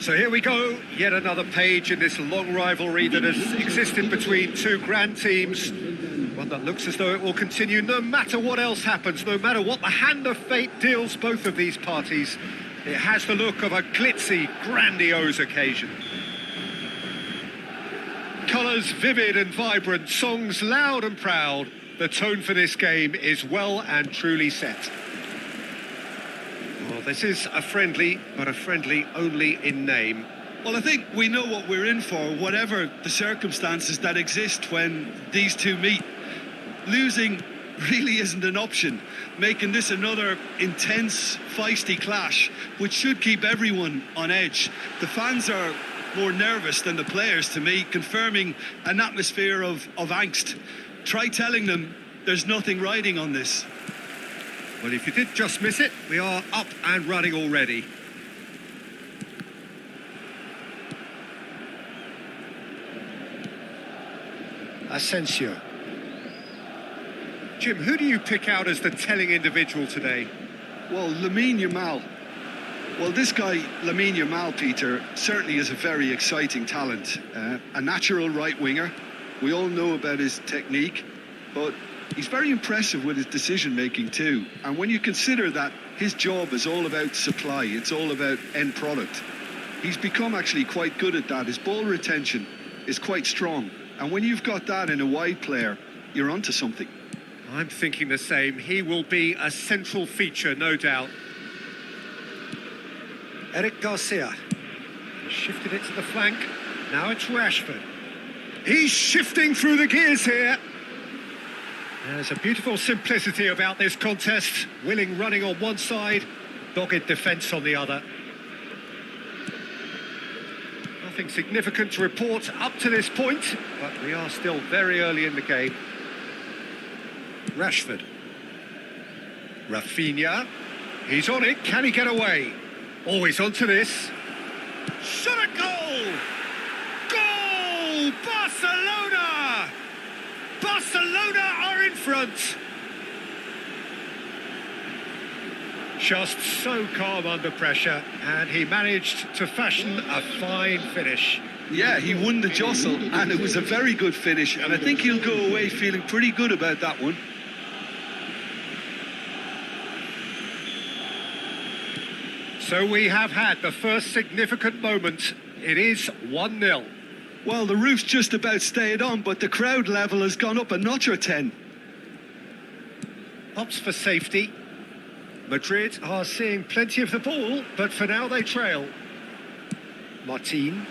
So here we go, yet another page in this long rivalry that has existed between two grand teams. One that looks as though it will continue no matter what else happens, no matter what the hand of fate deals both of these parties. It has the look of a glitzy, grandiose occasion. Colours vivid and vibrant, songs loud and proud. The tone for this game is well and truly set. Well, this is a friendly, but a friendly only in name. Well, I think we know what we're in for, whatever the circumstances that exist when these two meet. Losing really isn't an option, making this another intense, feisty clash, which should keep everyone on edge. The fans are more nervous than the players, to me, confirming an atmosphere of angst. Try telling them there's nothing riding on this. Well, if you did just miss it, we are up and running already. Asensio. Jim, who do you pick out as the telling individual today? Well, Lamine Yamal. Well, this guy, Lamine Yamal, Peter, certainly is a very exciting talent. A natural right winger. We all know about his technique, but he's very impressive with his decision-making too. And when you consider that his job is all about supply, it's all about end product, he's become actually quite good at that. His ball retention is quite strong. And when you've got that in a wide player, you're onto something. I'm thinking the same. He will be a central feature, no doubt. Eric Garcia. Shifted it to the flank. Now it's Rashford. He's shifting through the gears here. There's a beautiful simplicity about this contest. Willing running on one side, dogged defence on the other. Nothing significant to report up to this point, but we are still very early in the game. Rashford. Rafinha. He's on it. Can he get away? Always onto this. Shot a goal! Goal! Barcelona! Barcelona are in front. Just so calm under pressure, and he managed to fashion a fine finish. Yeah, he won the jostle, and it was a very good finish, and I think he'll go away feeling pretty good about that one. So we have had the first significant moment. It is 1-0. Well, the roof's just about stayed on, but the crowd level has gone up a notch or 10. Opts for safety. Madrid are seeing plenty of the ball, but for now they trail. Martin.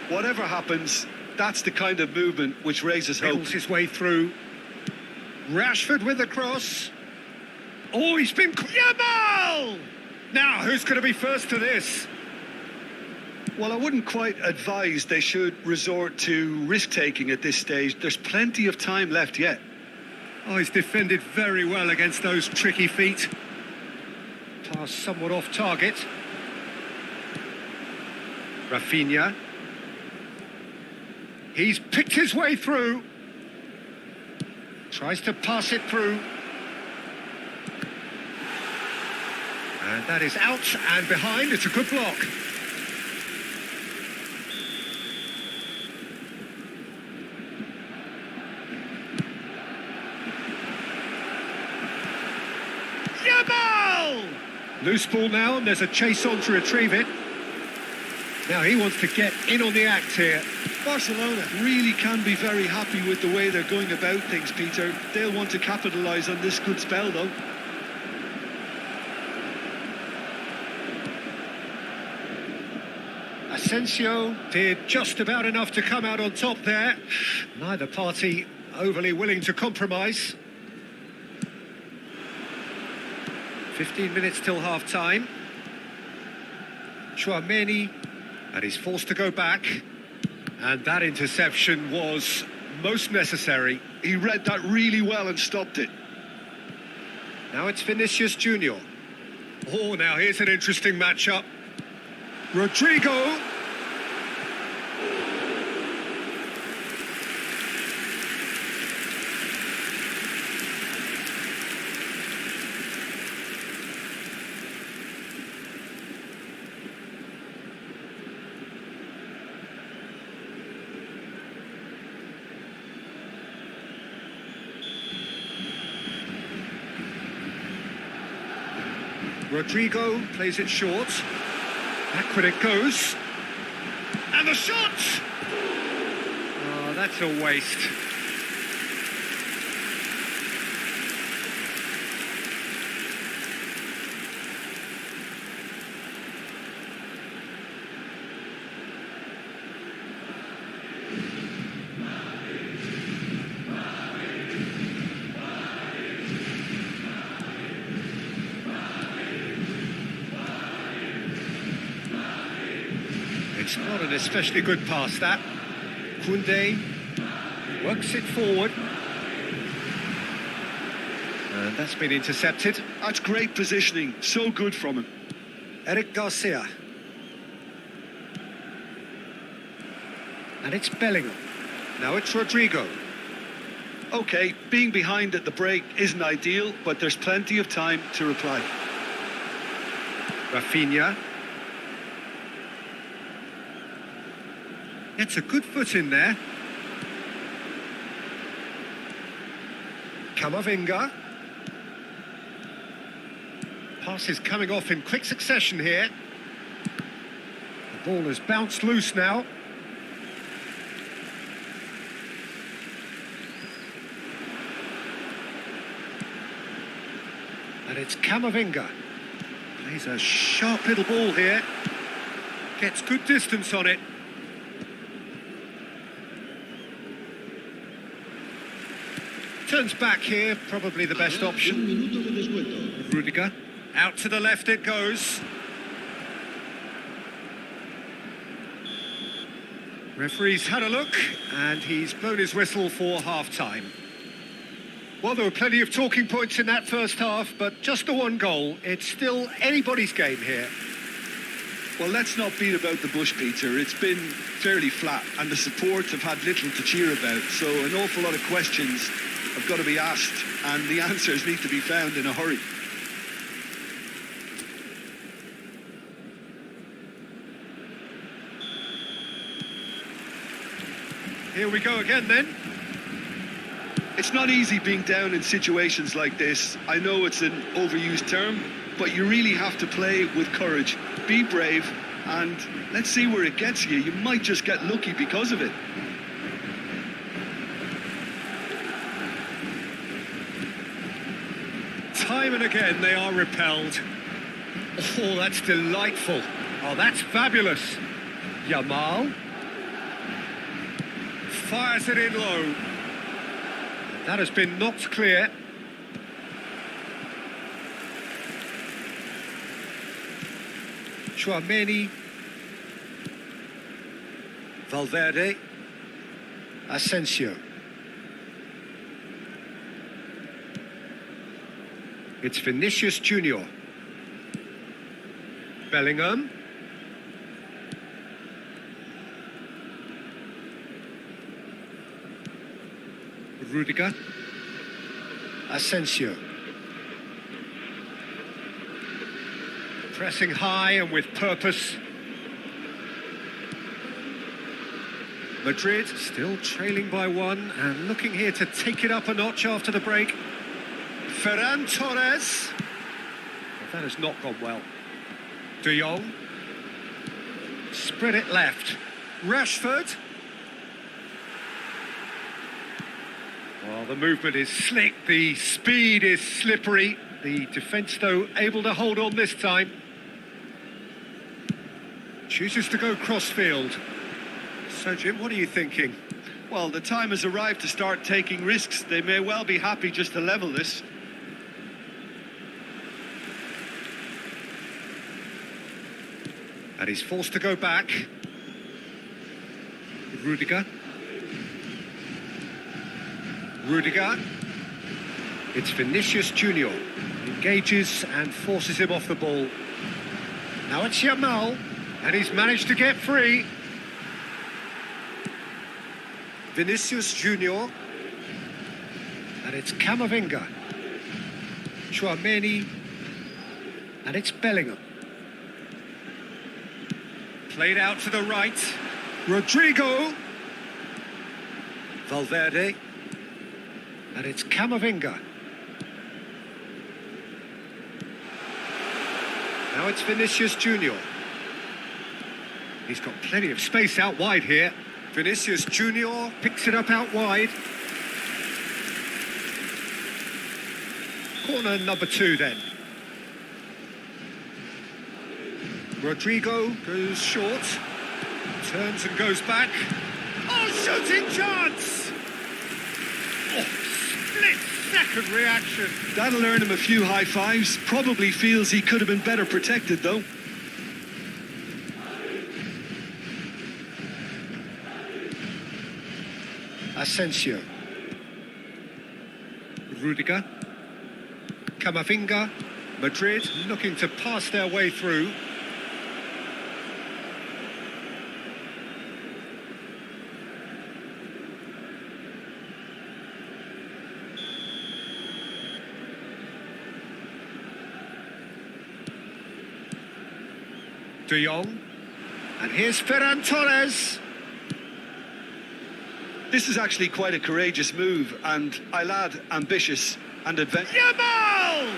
Whatever happens, that's the kind of movement which raises hope. Wheels his way through. Rashford with the cross. Oh, he's been... Yamal! Now, who's going to be first to this? Well, I wouldn't quite advise they should resort to risk-taking at this stage. There's plenty of time left yet. Oh, he's defended very well against those tricky feet. Pass somewhat off target. Rafinha. He's picked his way through. Tries to pass it through. And that is out and behind. It's a good block. Yamal! Loose ball now, and there's a chase on to retrieve it. Now he wants to get in on the act here. Barcelona really can be very happy with the way they're going about things, Peter. They'll want to capitalise on this good spell, though. Asensio did just about enough to come out on top there. Neither party overly willing to compromise. 15 minutes till half-time. Chouameni, and he's forced to go back. And that interception was most necessary. He read that really well and stopped it. Now it's Vinicius Junior. Oh, now here's an interesting matchup. Rodrigo. Rodrigo plays it short. Backward it goes. And the shot! Oh, that's a waste. It's not an especially good pass, that. Koundé works it forward. And that's been intercepted. That's great positioning, so good from him. Eric Garcia. And it's Bellingham. Now it's Rodrigo. Okay, being behind at the break isn't ideal, but there's plenty of time to reply. Rafinha. Gets a good foot in there. Camavinga. Pass is coming off in quick succession here. The ball has bounced loose now. And it's Camavinga. Plays a sharp little ball here. Gets good distance on it. Turns back here, probably the best option. Rudiger. Out to the left it goes. Referee's had a look, and he's blown his whistle for half-time. Well, there were plenty of talking points in that first half, but just the one goal. It's still anybody's game here. Well, let's not beat about the bush, Peter. It's been fairly flat, and the support have had little to cheer about, so an awful lot of questions have got to be asked, and the answers need to be found in a hurry. Here we go again then. It's not easy being down in situations like this. I know it's an overused term, but you really have to play with courage. Be brave, and let's see where it gets you. You might just get lucky because of it. Time and again they are repelled. Oh, that's delightful. Oh, that's fabulous. Yamal fires it in low. That has been knocked clear. Chouameni. Valverde. Asensio. It's Vinicius Junior. Bellingham. Rudiger. Asensio. Pressing high and with purpose. Madrid still trailing by one and looking here to take it up a notch after the break. Ferran Torres. Well, that has not gone well. De Jong. Spread it left. Rashford. Well, the movement is slick, the speed is slippery. The defence, though, able to hold on this time. Chooses to go cross-field. So, Jim, what are you thinking? Well, the time has arrived to start taking risks. They may well be happy just to level this. And he's forced to go back. Rudiger. Rudiger. It's Vinicius Junior. Engages and forces him off the ball. Now it's Yamal, and he's managed to get free. Vinicius Junior. And it's Camavinga. Chouameni. And it's Bellingham. Played out to the right. Rodrigo. Valverde. And it's Camavinga. Now it's Vinicius Junior. He's got plenty of space out wide here. Vinicius Junior picks it up out wide. Corner number 2 then. Rodrigo goes short. Turns and goes back. Oh, shooting chance! Oh, split-second reaction. That'll earn him a few high fives. Probably feels he could have been better protected, though. Asensio. Rudiger. Camavinga. Madrid looking to pass their way through. De Jong. And here's Ferran Torres. This is actually quite a courageous move, and I'll add ambitious and adventurous. Yamal!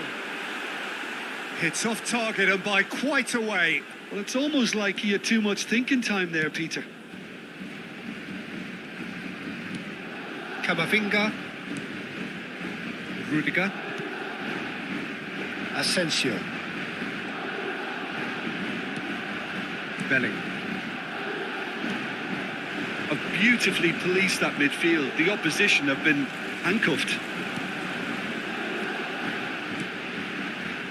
Hits off target and by quite a way. Well, it's almost like he had too much thinking time there, Peter. Camavinga. Rudiger. Asensio. Bellingham. Have beautifully policed that midfield. The opposition have been handcuffed.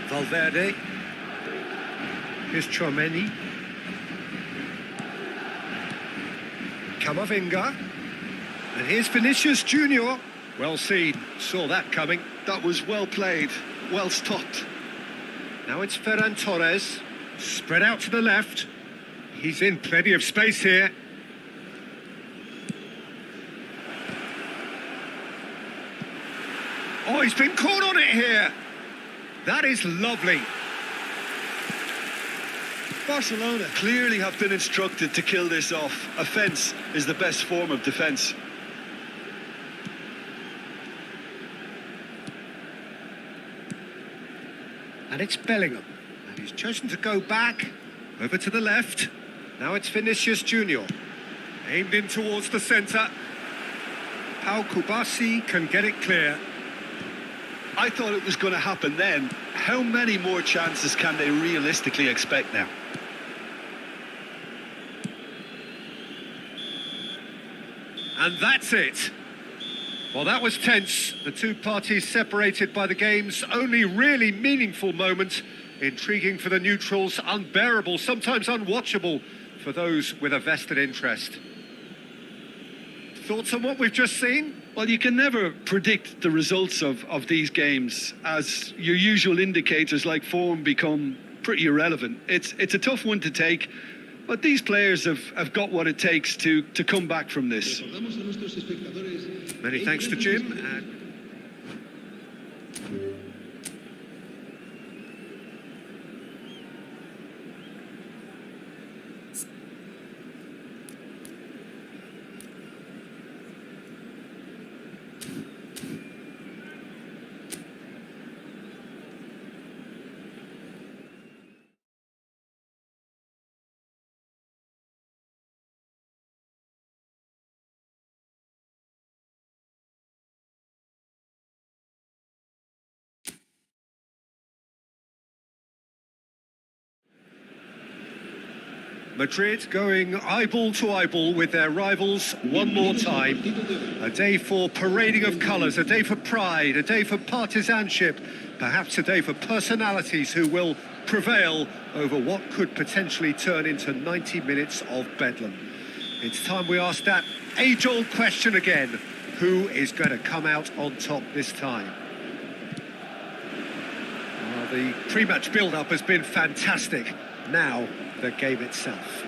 Valverde. Here's Chouameni. Camavinga. And here's Vinicius Junior. Well seen. Saw that coming. That was well played, well stopped. Now it's Ferran Torres. Spread out to the left. He's in plenty of space here. Oh, he's been caught on it here. That is lovely. Barcelona clearly have been instructed to kill this off. Offence is the best form of defence. And it's Bellingham. And he's chosen to go back, over to the left. Now it's Vinicius Junior. Aimed in towards the centre. Pau Kubasi can get it clear. I thought it was going to happen then. How many more chances can they realistically expect now? And that's it. Well, that was tense. The two parties separated by the game's only really meaningful moment. Intriguing for the neutrals, unbearable, sometimes unwatchable for those with a vested interest. Thoughts on what we've just seen? Well, you can never predict the results of these games, as your usual indicators like form become pretty irrelevant. It's a tough one to take, but these players have got what it takes to come back from this. Many thanks to Jim. Madrid going eyeball to eyeball with their rivals one more time. A day for parading of colours, a day for pride, a day for partisanship, perhaps a day for personalities who will prevail over what could potentially turn into 90 minutes of bedlam. It's time we ask that age-old question again. Who is going to come out on top this time? Well, the pre-match build-up has been fantastic. Now, the game itself.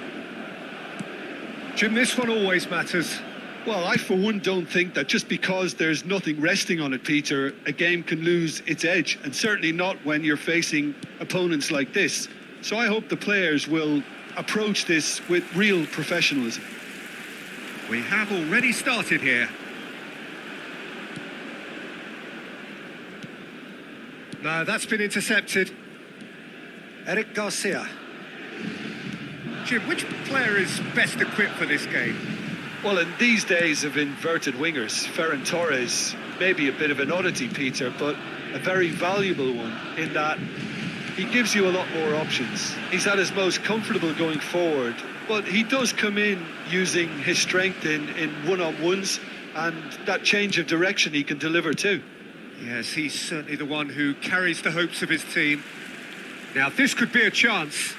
Jim, this one always matters. Well, I for one don't think that just because there's nothing resting on it, Peter, a game can lose its edge, and certainly not when you're facing opponents like this. So I hope the players will approach this with real professionalism. We have already started here. No, that's been intercepted. Eric Garcia. Jim, which player is best equipped for this game? Well, in these days of inverted wingers, Ferran Torres may be a bit of an oddity, Peter, but a very valuable one in that he gives you a lot more options. He's at his most comfortable going forward, but he does come in using his strength in one-on-ones, and that change of direction he can deliver too. Yes, he's certainly the one who carries the hopes of his team. Now, this could be a chance.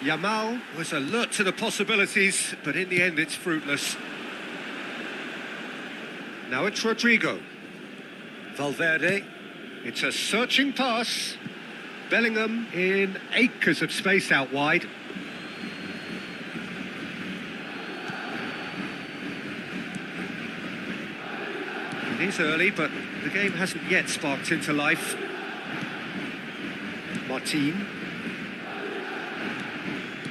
Yamal was alert to the possibilities, but in the end it's fruitless. Now it's Rodrigo. Valverde. It's a searching pass. Bellingham in acres of space out wide. It is early, but the game hasn't yet sparked into life. Martin.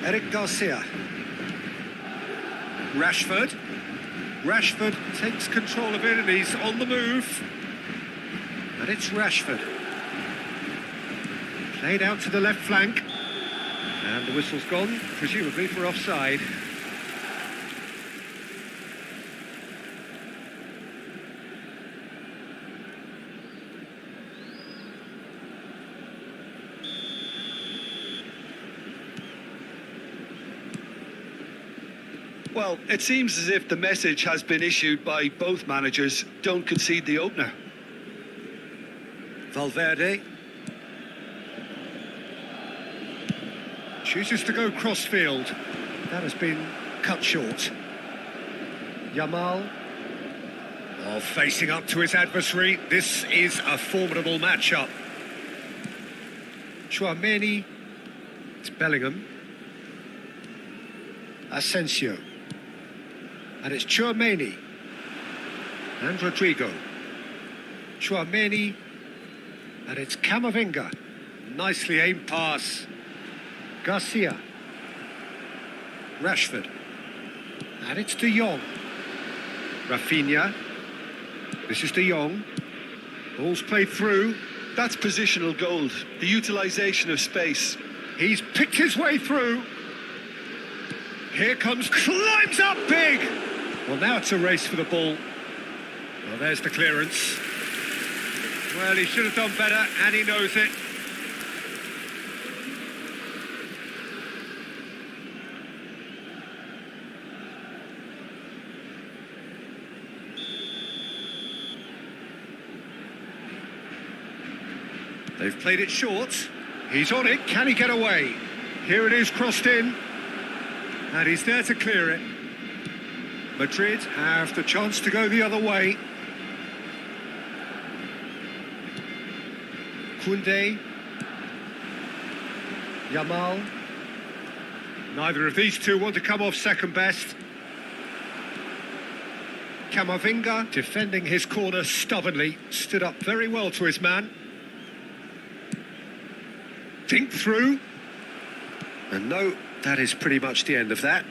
Eric Garcia. Rashford. Rashford takes control of it and he's on the move. And it's Rashford. Played out to the left flank. And the whistle's gone, presumably for offside. Well, it seems as if the message has been issued by both managers: don't concede the opener. Valverde. Chooses to go cross-field. That has been cut short. Yamal. Oh, facing up to his adversary. This is a formidable matchup. Tchouaméni. It's Bellingham. Asensio. And it's Tchouaméni. And Rodrigo. Tchouaméni. And it's Camavinga. Nicely aimed pass. Garcia. Rashford. And it's De Jong. Rafinha. This is De Jong. Ball's played through. That's positional gold, the utilisation of space. He's picked his way through. Here comes, climbs up big. Well, now it's a race for the ball. Well, there's the clearance. Well, he should have done better, and he knows it. They've played it short. He's on it. Can he get away? Here it is, crossed in. And he's there to clear it. Madrid have the chance to go the other way. Koundé. Yamal. Neither of these two want to come off second best. Camavinga, defending his corner stubbornly, stood up very well to his man. Think through. And no, that is pretty much the end of that.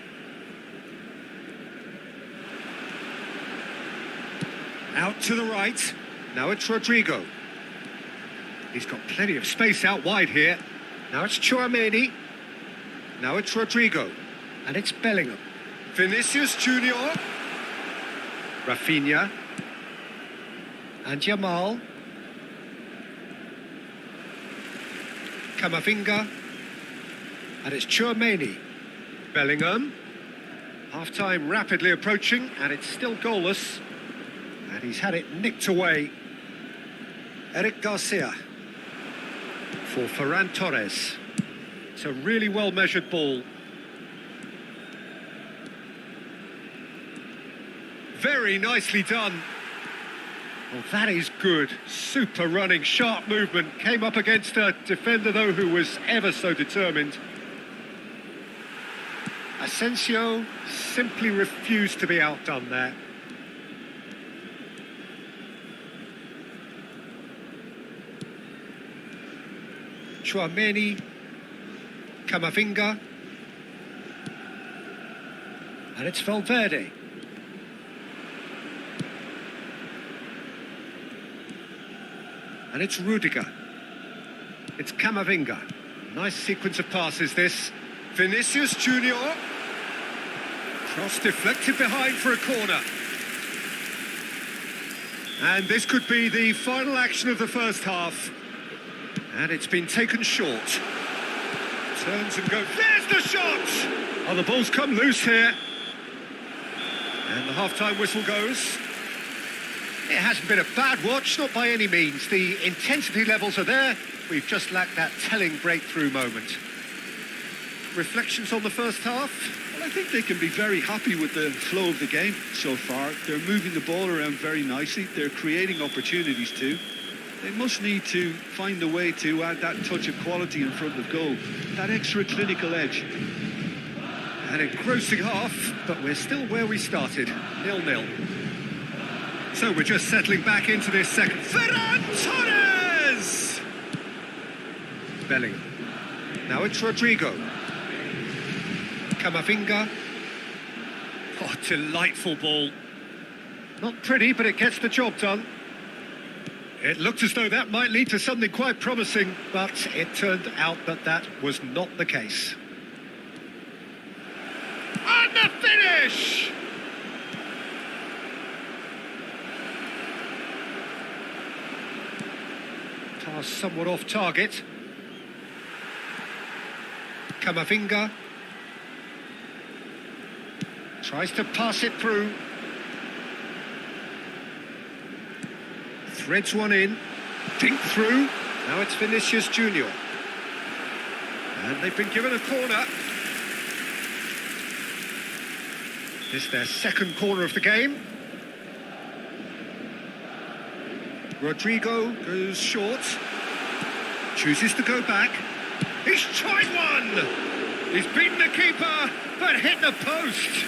Out to the right. Now it's Rodrigo. He's got plenty of space out wide here. Now it's Tchouaméni. Now it's Rodrigo. And it's Bellingham. Vinicius Junior. Rafinha. And Yamal. Camavinga. And it's Tchouaméni. Bellingham. Half-time rapidly approaching, and it's still goalless. And he's had it nicked away. Eric Garcia. For Ferran Torres. It's a really well-measured ball. Very nicely done. Well, that is good. Super running, sharp movement. Came up against a defender, though, who was ever so determined. Asensio simply refused to be outdone there. Tchouaméni. Camavinga. And it's Valverde. And it's Rudiger. It's Camavinga. Nice sequence of passes, this. Vinicius Junior. Cross deflected behind for a corner. And this could be the final action of the first half. And it's been taken short. Turns and goes. There's the shot! Oh, the ball's come loose here. And the half-time whistle goes. It hasn't been a bad watch, not by any means. The intensity levels are there. We've just lacked that telling breakthrough moment. Reflections on the first half? Well, I think they can be very happy with the flow of the game so far. They're moving the ball around very nicely. They're creating opportunities too. They must need to find a way to add that touch of quality in front of goal, that extra clinical edge. An engrossing half, but we're still where we started, 0-0. So we're just settling back into this second. Ferran Torres! Bellingham. Now it's Rodrigo. Camavinga. Oh, delightful ball. Not pretty, but it gets the job done. It looked as though that might lead to something quite promising, but it turned out that that was not the case. And the finish! Pass somewhat off target. Camavinga. Tries to pass it through. Threads one in. Dink through. Now it's Vinicius Junior. And they've been given a corner. This is their second corner of the game. Rodrigo goes short. Chooses to go back. He's tried one! He's beaten the keeper, but hit the post.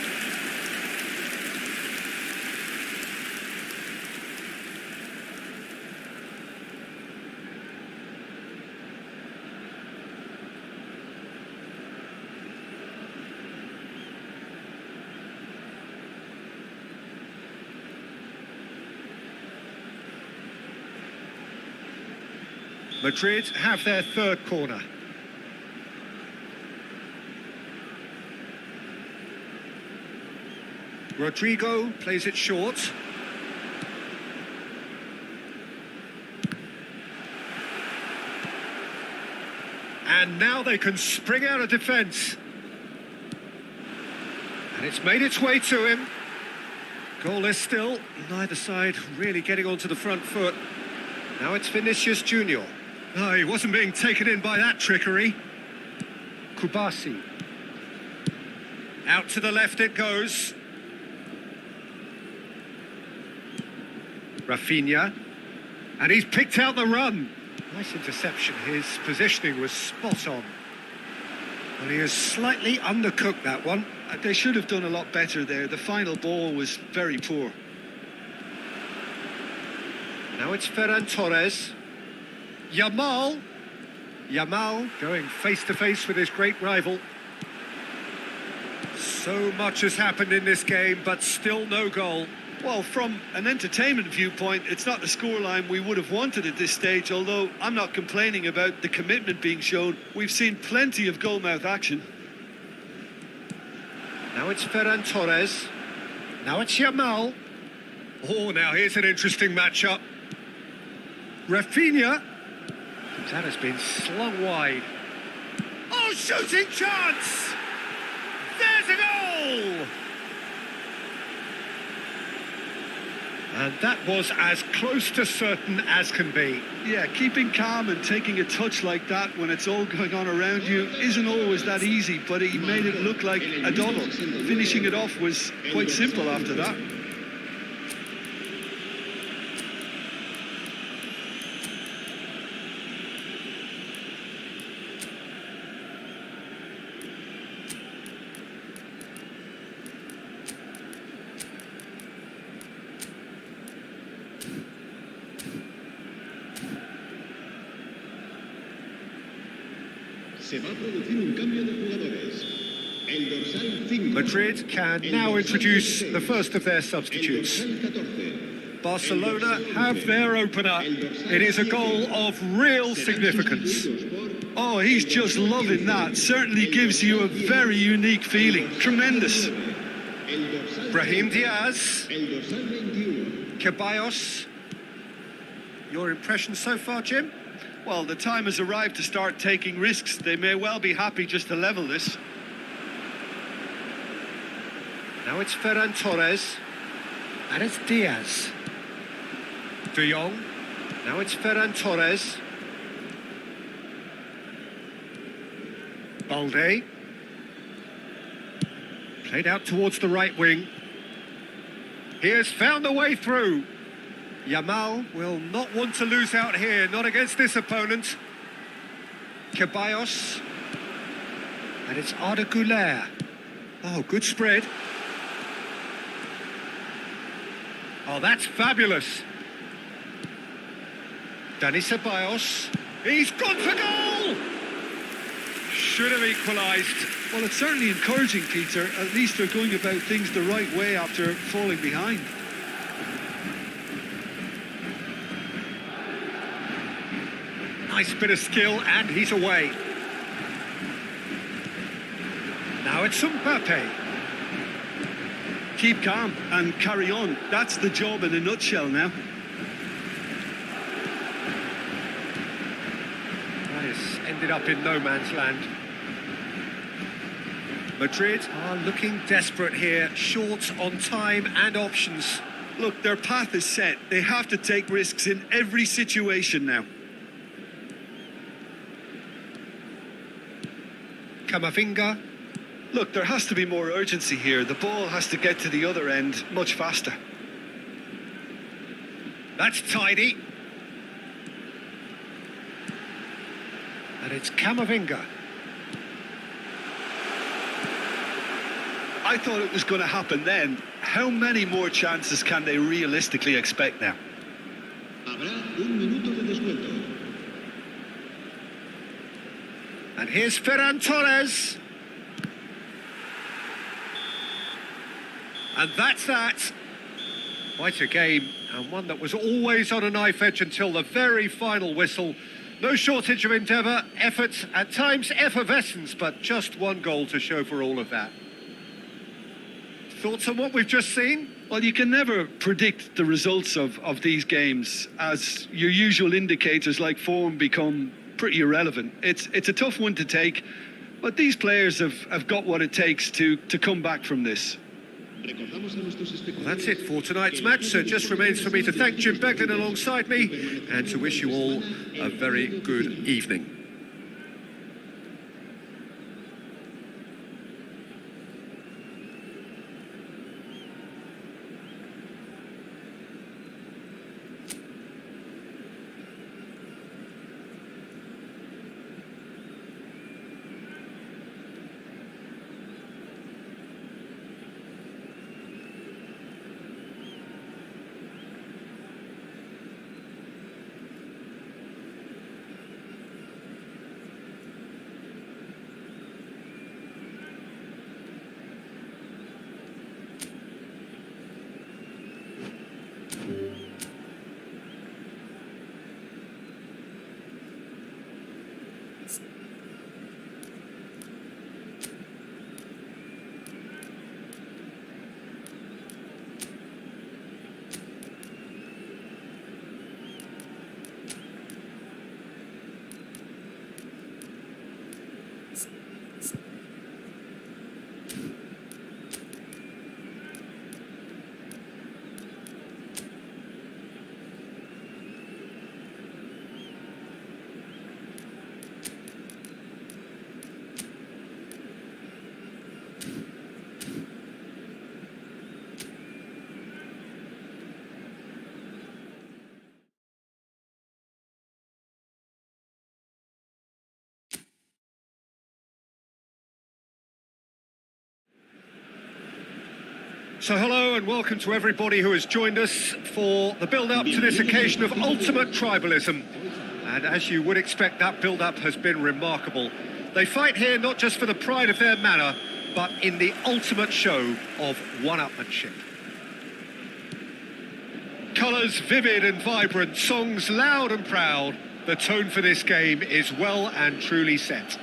Madrid have their third corner. Rodrigo plays it short. And now they can spring out of defence. And it's made its way to him. Goalless still, neither side really getting onto the front foot. Now it's Vinicius Junior. Oh, he wasn't being taken in by that trickery. Kubasi. Out to the left it goes. Rafinha. And he's picked out the run. Nice interception. His positioning was spot on. Well, he has slightly undercooked that one. They should have done a lot better there. The final ball was very poor. Now it's Ferran Torres. Yamal going face-to-face with his great rival. So much has happened in this game, but still no goal. Well, from an entertainment viewpoint, it's not the scoreline we would have wanted at this stage, although I'm not complaining about the commitment being shown. We've seen plenty of goal-mouth action. Now it's Ferran Torres. Now it's Yamal. Oh, now here's an interesting matchup. Rafinha. That has been slung wide. Oh, shooting chance! There's a goal! And that was as close to certain as can be. Yeah, keeping calm and taking a touch like that when it's all going on around you isn't always that easy, but he made it look like a doddle. Finishing it off was quite simple after that. Se va a producir un cambio de jugadores. El dorsal 5. Madrid can now introduce the first of their substitutes. Barcelona have their opener. It is a goal of real significance. Oh, he's just loving that. Certainly gives you a very unique feeling. Tremendous. Brahim Diaz, El dorsal 21. Ceballos. Your impression so far, Jim? Well, the time has arrived to start taking risks. They may well be happy just to level this. Now it's Ferran Torres. And it's Diaz. De Jong. Now it's Ferran Torres. Balde. Played out towards the right wing. He has found a way through. Yamal will not want to lose out here, not against this opponent. Ceballos. And it's Arda Güler. Oh, good spread. Oh, that's fabulous. Dani Ceballos. He's gone for goal! Should have equalised. Well, it's certainly encouraging, Peter. At least they're going about things the right way after falling behind. Nice bit of skill, and he's away. Now it's Mbappe. Keep calm and carry on. That's the job in a nutshell now. That has ended up in no man's land. Madrid are looking desperate here, short on time and options. Look, their path is set. They have to take risks in every situation now. Camavinga. Look, there has to be more urgency here. The ball has to get to the other end much faster. That's tidy. And it's Camavinga. I thought it was going to happen then. How many more chances can they realistically expect now? Habrá un minuto de descuento. And here's Ferran Torres. And that's that. Quite a game, and one that was always on a knife edge until the very final whistle. No shortage of endeavour, effort, at times effervescence, but just one goal to show for all of that. Thoughts on what we've just seen? Well, you can never predict the results of these games, as your usual indicators like form become pretty irrelevant. It's a tough one to take, but these players have got what it takes to come back from this. Well, that's it for tonight's match, so it just remains for me to thank Jim Beglin alongside me and to wish you all a very good evening. So hello and welcome to everybody who has joined us for the build-up to this occasion of ultimate tribalism. And as you would expect, that build-up has been remarkable. They fight here not just for the pride of their manor, but in the ultimate show of one-upmanship. Colours vivid and vibrant, songs loud and proud, The tone for this game is well and truly set.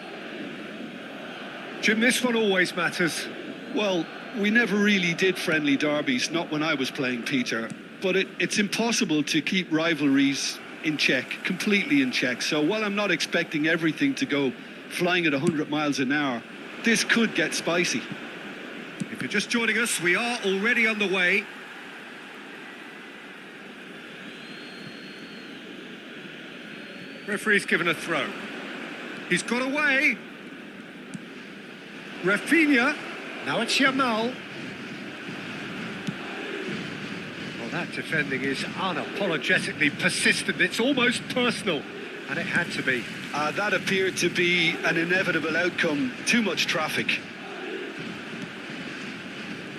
Jim, this one always matters. Well, we never really did friendly derbies, not when I was playing, Peter. But it's impossible to keep rivalries in check, completely in check. So while I'm not expecting everything to go flying at 100 miles an hour, this could get spicy. If you're just joining us, we are already on the way. Referee's given a throw. He's got away. Rafinha. Now it's Yamal. Well, that defending is unapologetically persistent. It's almost personal, and it had to be. That appeared to be an inevitable outcome. Too much traffic.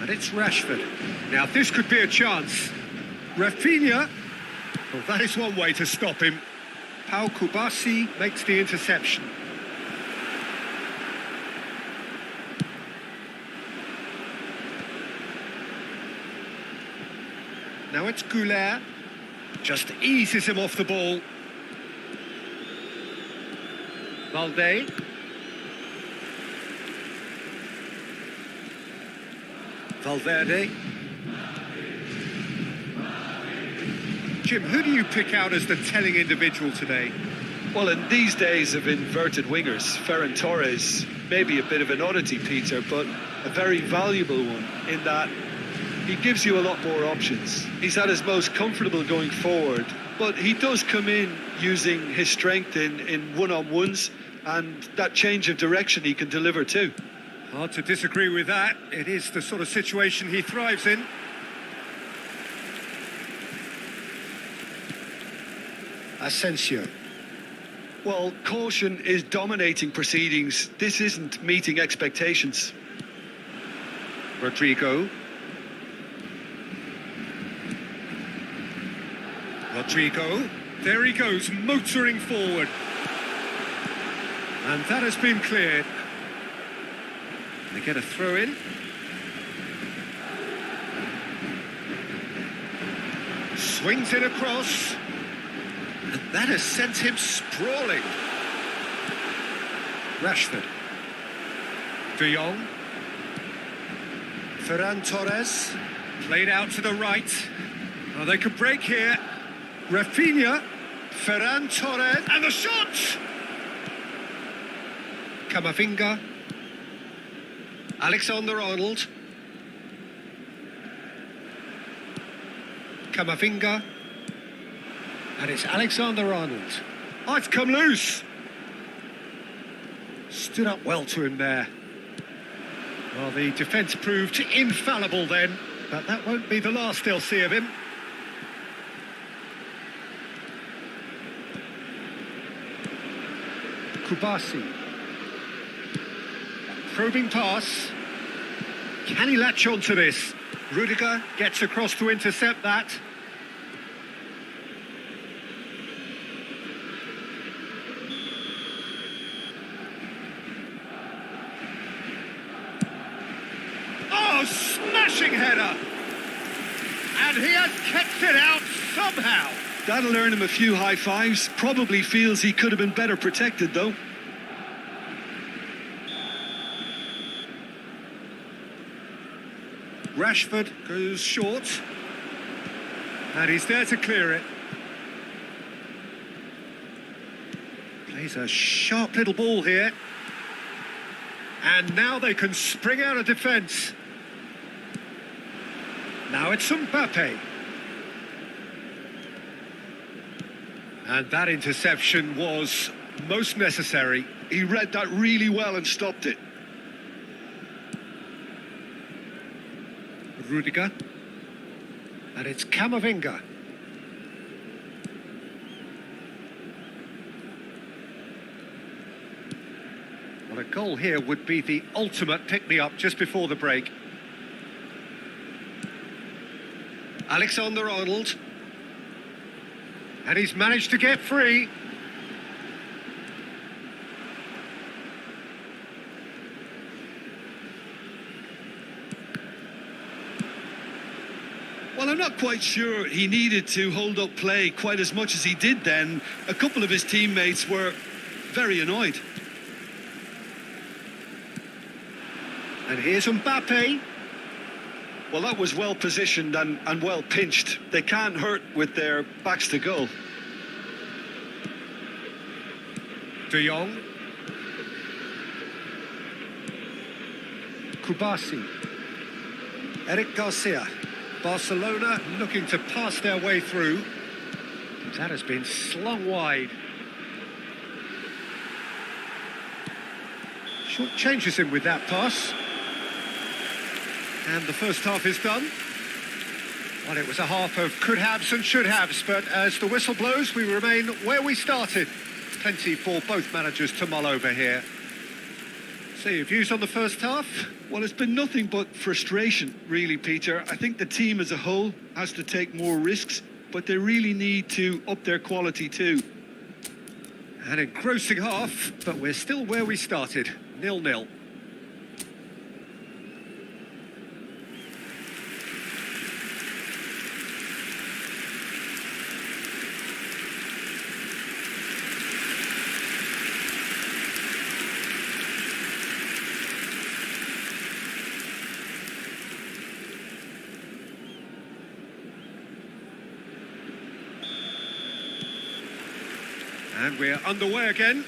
And it's Rashford. Now, this could be a chance. Rafinha. Well, that is one way to stop him. Pau Kubasi makes the interception. Now it's Goulet. Just eases him off the ball. Valde. Valverde. Jim, who do you pick out as the telling individual today? Well, in these days of inverted wingers, Ferran Torres may be a bit of an oddity, Peter, but a very valuable one in that he gives you a lot more options. He's at his most comfortable going forward, but he does come in using his strength in one-on-ones, and that change of direction he can deliver too. Hard to disagree with that. It is the sort of situation he thrives in. Asensio. Well, caution is dominating proceedings. This isn't meeting expectations. Rodrigo. There he goes, motoring forward. And that has been cleared. They get a throw in. Swings it across. And that has sent him sprawling. Rashford. De Jong. Ferran Torres. Played out to the right. Oh, they could break here. Rafinha. Ferran Torres. And the shot! Camavinga. Alexander-Arnold. Camavinga. And it's Alexander-Arnold. Oh, it's come loose. Stood up well to him there. Well, the defence proved infallible then, but that won't be the last they'll see of him. Kubasi. Probing pass. Can he latch on to this? Rudiger gets across to intercept that. Oh, smashing header! And he has kept it out somehow. That'll earn him a few high fives. Probably feels he could have been better protected, though. Rashford goes short. And he's there to clear it. Plays a sharp little ball here. And now they can spring out of defence. Now it's Mbappe. And that interception was most necessary. He read that really well and stopped it. Rudiger. And it's Camavinga. Well, a goal here would be the ultimate pick-me-up just before the break. Alexander-Arnold. And he's managed to get free. Well, I'm not quite sure he needed to hold up play quite as much as he did then. A couple of his teammates were very annoyed. And here's Mbappe. Well, that was well positioned and well pinched. They can't hurt with their backs to goal. De Jong. Kubasi. Eric Garcia. Barcelona looking to pass their way through. That has been slung wide. Short changes him with that pass. And the first half is done. Well, it was a half of could-haves and should-haves, but as the whistle blows, we remain where we started. Plenty for both managers to mull over here. So, your views on the first half? Well, it's been nothing but frustration, really, Peter. I think the team as a whole has to take more risks, but they really need to up their quality too. An engrossing half, but we're still where we started, 0-0. And we're underway again.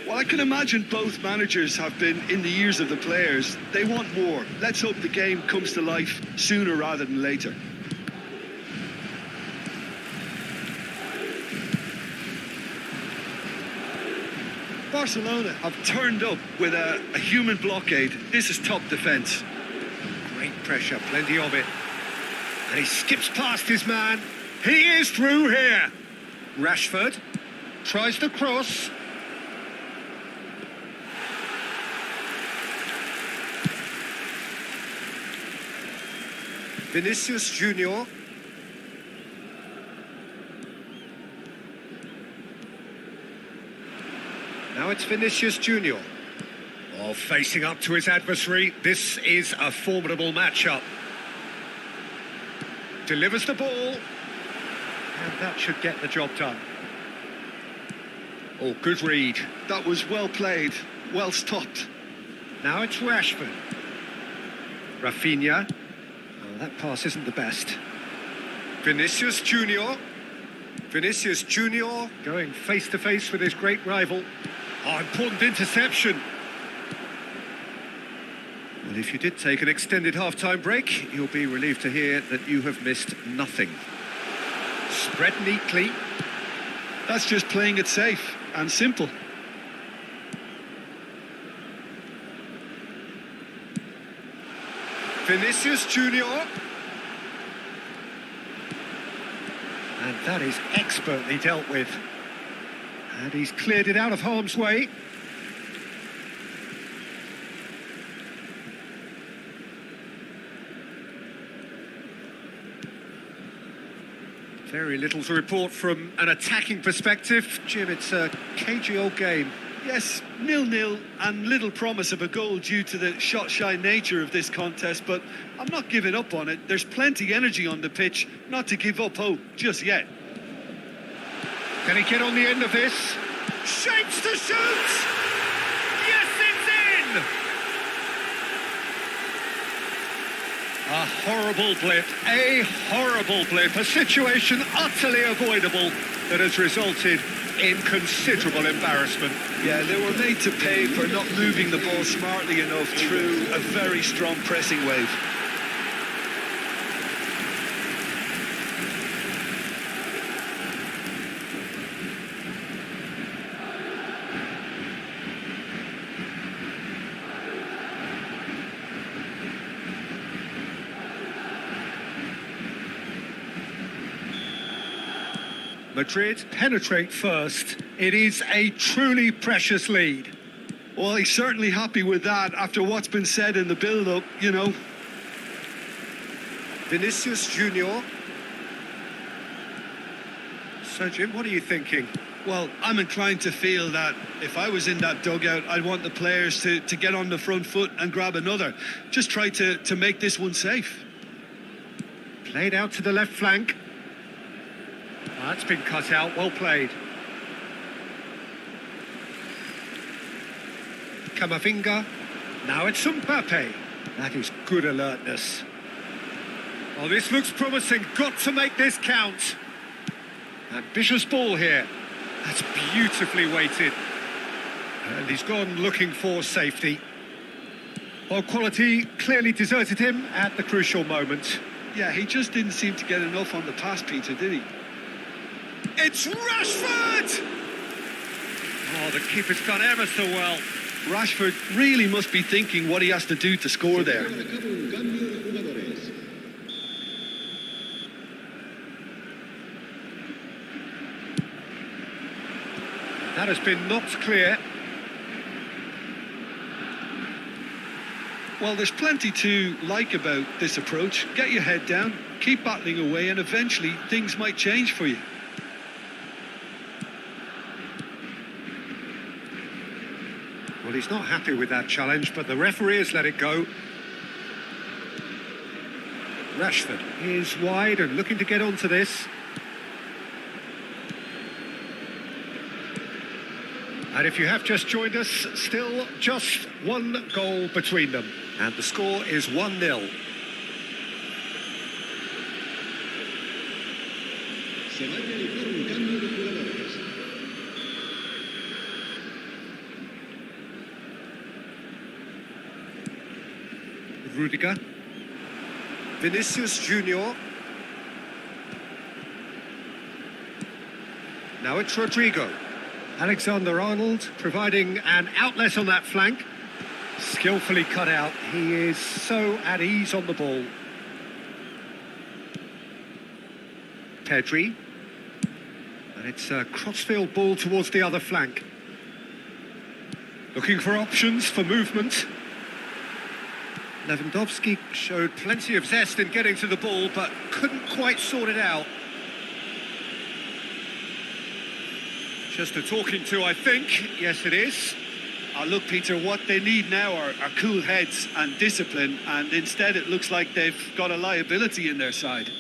Well, I can imagine both managers have been in the ears of the players. They want more. Let's hope the game comes to life sooner rather than later. Barcelona have turned up with a human blockade. This is top defence. Great pressure, plenty of it. And he skips past his man. He is through here. Rashford tries the cross. Vinicius Junior. Now it's Vinicius Junior. Oh, facing up to his adversary. This is a formidable matchup. Delivers the ball. And that should get the job done. Oh, good read. That was well played, well stopped. Now it's Rashford. Rafinha. Oh, that pass isn't the best. Vinicius Junior. Vinicius Junior going face to face with his great rival. Oh, important interception. Well, if you did take an extended half-time break, you'll be relieved to hear that you have missed nothing. Spread neatly. That's just playing it safe and simple. Vinicius Junior. And that is expertly dealt with. And he's cleared it out of harm's way. Very little to report from an attacking perspective. Jim, it's a cagey old game. Yes, 0-0 and little promise of a goal due to the shot-shy nature of this contest, but I'm not giving up on it. There's plenty energy on the pitch, not to give up hope just yet. Can he get on the end of this? Shapes to shoot! Yes, it's in! A horrible blip, a situation utterly avoidable that has resulted in considerable embarrassment. Yeah, they were made to pay for not moving the ball smartly enough through a very strong pressing wave. Madrid penetrate first. It is a truly precious lead. Well, he's certainly happy with that after what's been said in the build-up, you know. Vinicius Junior. So, Jim, what are you thinking? Well, I'm inclined to feel that if I was in that dugout, I'd want the players to get on the front foot and grab another. Just try to make this one safe. Played out to the left flank. That's been cut out, well played. Camavinga. Now it's Mbappe. That is good alertness. Oh, this looks promising. Got to make this count. Ambitious ball here. That's beautifully weighted. And he's gone looking for safety. Well, quality clearly deserted him at the crucial moment. Yeah, he just didn't seem to get enough on the pass, Peter, did he? It's Rashford! Oh, the keeper's done ever so well. Rashford really must be thinking what he has to do to score there. Lleva a cabo un cambio de jugadores. That has been knocked clear. Well, there's plenty to like about this approach. Get your head down, keep battling away, and eventually things might change for you. Well, he's not happy with that challenge, but the referee has let it go. Rashford is wide and looking to get onto this. And if you have just joined us, still just one goal between them. And the score is 1-0. Se va a realizar un cambio de jugadores. Rudiger. Vinicius Junior. Now it's Rodrigo. Alexander-Arnold providing an outlet on that flank. Skillfully cut out. He is so at ease on the ball. Pedri. And it's a crossfield ball towards the other flank. Looking for options for movement. Lewandowski showed plenty of zest in getting to the ball, but couldn't quite sort it out. Just a talking to, I think. Yes, it is. Look, Peter, what they need now are cool heads and discipline, and instead it looks like they've got a liability in their side.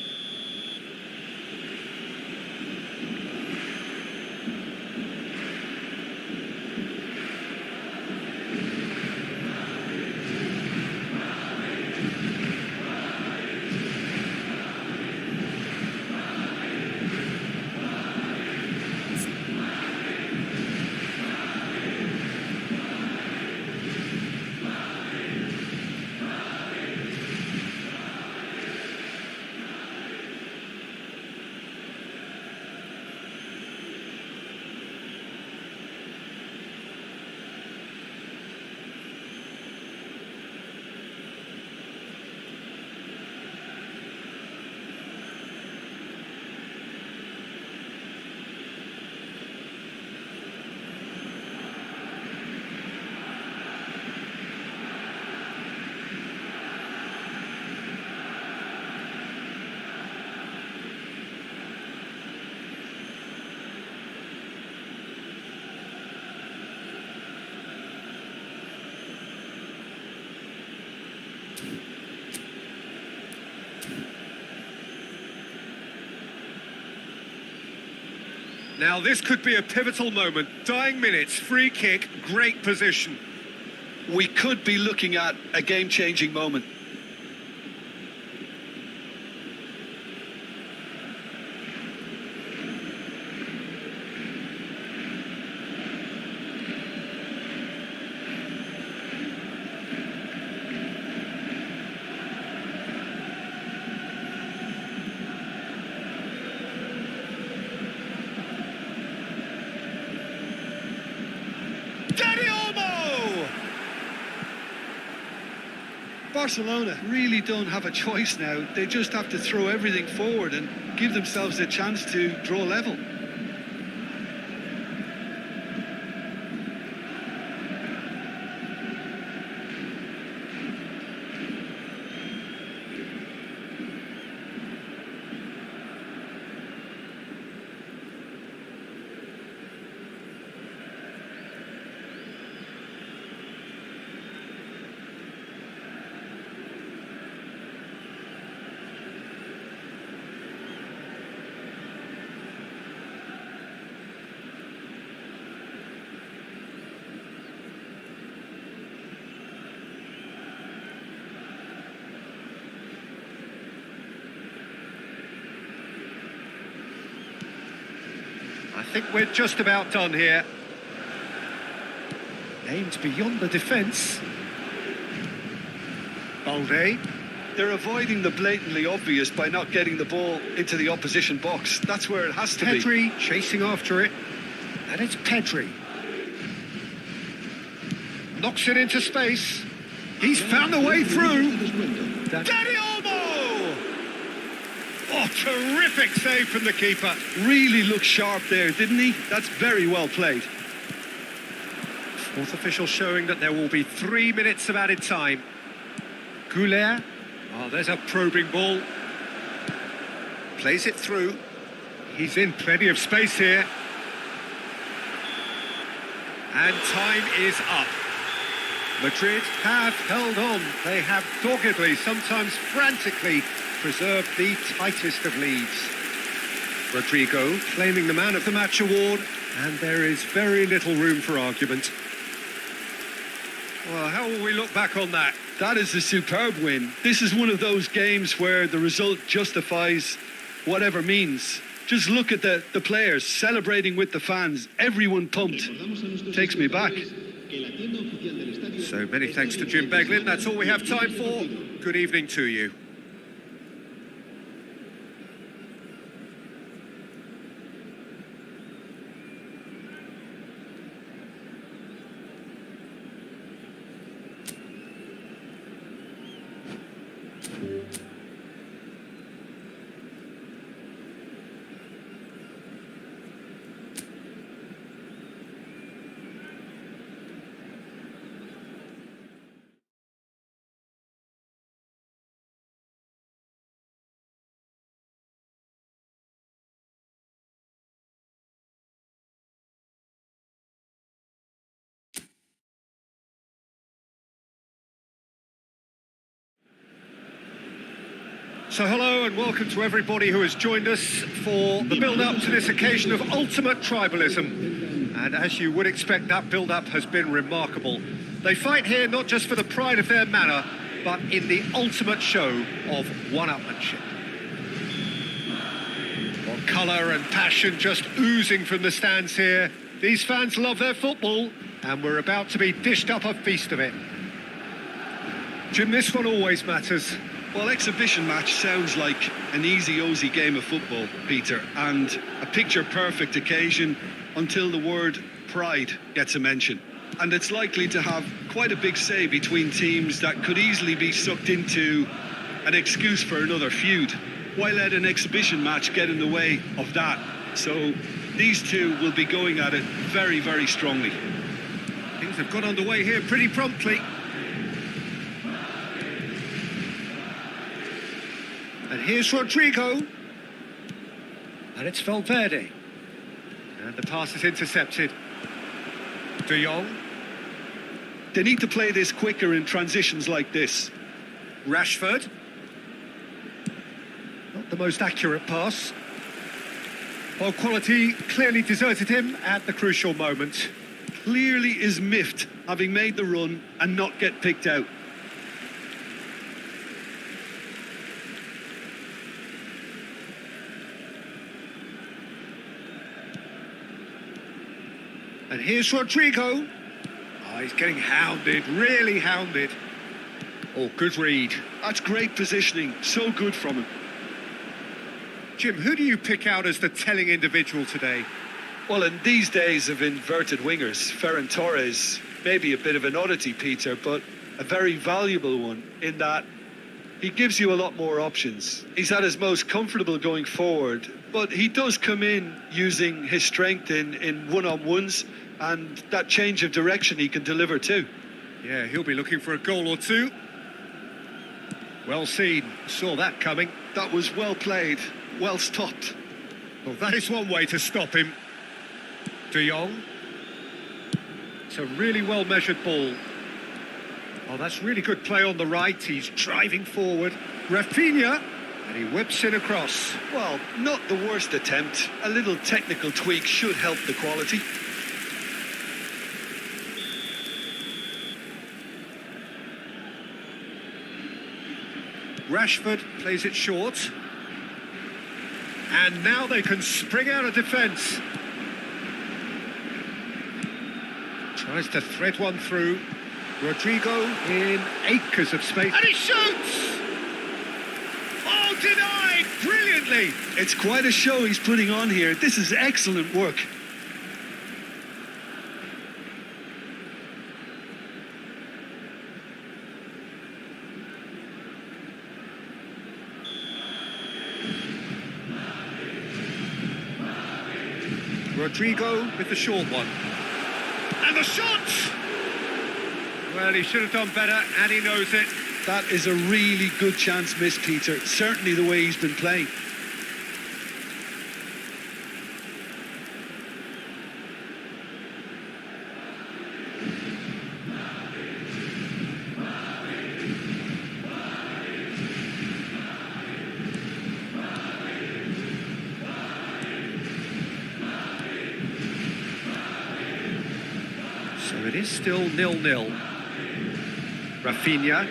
Now this could be a pivotal moment. Dying minutes, free kick, great position. We could be looking at a game-changing moment. Barcelona really don't have a choice now. They just have to throw everything forward and give themselves a chance to draw level. I think we're just about done here. Aimed beyond the defence. Balde. They're avoiding the blatantly obvious by not getting the ball into the opposition box. That's where it has to be. Pedri chasing after it. And it's Pedri. Knocks it into space. He's found a way through. Dani Olmo! Oh, terrific save from the keeper. Really looked sharp there, didn't he? That's very well played. Fourth official showing that there will be 3 minutes of added time. Goulet. Oh, there's a probing ball. Plays it through. He's in plenty of space here. And time is up. Madrid have held on. They have doggedly, sometimes frantically, preserved the tightest of leads. Rodrigo claiming the Man of the Match award, and there is very little room for argument. Well, how will we look back on that? That is a superb win. This is one of those games where the result justifies whatever means. Just look at the players celebrating with the fans. Everyone pumped. Takes me back. So many thanks to Jim Beglin. That's all we have time for. Good evening to you. So hello and welcome to everybody who has joined us for the build-up to this occasion of ultimate tribalism. And as you would expect, that build-up has been remarkable. They fight here not just for the pride of their manor, but in the ultimate show of one-upmanship. Well, colour and passion just oozing from the stands here. These fans love their football, and we're about to be dished up a feast of it. Jim, this one always matters. Well, exhibition match sounds like an easy-ozy game of football, Peter, and a picture-perfect occasion until the word pride gets a mention. And it's likely to have quite a big say between teams that could easily be sucked into an excuse for another feud. Why let an exhibition match get in the way of that? So these two will be going at it very, very strongly. Things have got underway here pretty promptly. And here's Rodrigo. And it's Valverde. And the pass is intercepted. De Jong. They need to play this quicker in transitions like this. Rashford. Not the most accurate pass. Well, quality clearly deserted him at the crucial moment. Clearly is miffed, having made the run and not get picked out. And here's Rodrigo. Oh, he's getting hounded, really hounded. Oh, good read. That's great positioning, so good from him. Jim, who do you pick out as the telling individual today? Well, in these days of inverted wingers, Ferran Torres may be a bit of an oddity, Peter, but a very valuable one in that he gives you a lot more options. He's at his most comfortable going forward, but he does come in using his strength in one-on-ones, and that change of direction he can deliver too. Yeah, he'll be looking for a goal or two. Well seen, saw that coming. That was well played, well stopped. Well, that is one way to stop him. De Jong. It's a really well-measured ball. Oh, that's really good play on the right. He's driving forward. Rafinha, and he whips it across. Well, not the worst attempt. A little technical tweak should help the quality. Rashford plays it short. And now they can spring out of defence. Tries to thread one through. Rodrigo in acres of space. And he shoots! Oh, denied! Brilliantly! It's quite a show he's putting on here. This is excellent work. Rodrigo with the short one. And the shot! Well, he should have done better, and he knows it. That is a really good chance missed, Peter. Certainly the way he's been playing. So it is still 0-0. Rafinha.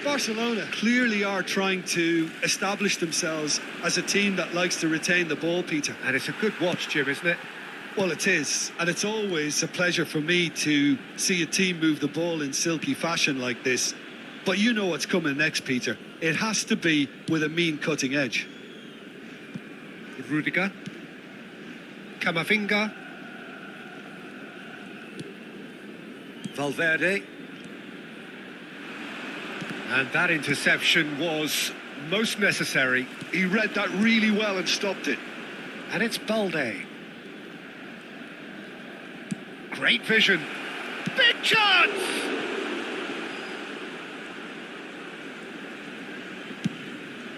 Barcelona clearly are trying to establish themselves as a team that likes to retain the ball, Peter. And it's a good watch, Jim, isn't it? Well, it is. And it's always a pleasure for me to see a team move the ball in silky fashion like this. But you know what's coming next, Peter. It has to be with a mean cutting edge. Rudiger. Camavinga. Valverde. And that interception was most necessary. He read that really well and stopped it. And it's Balde. Great vision. Big chance!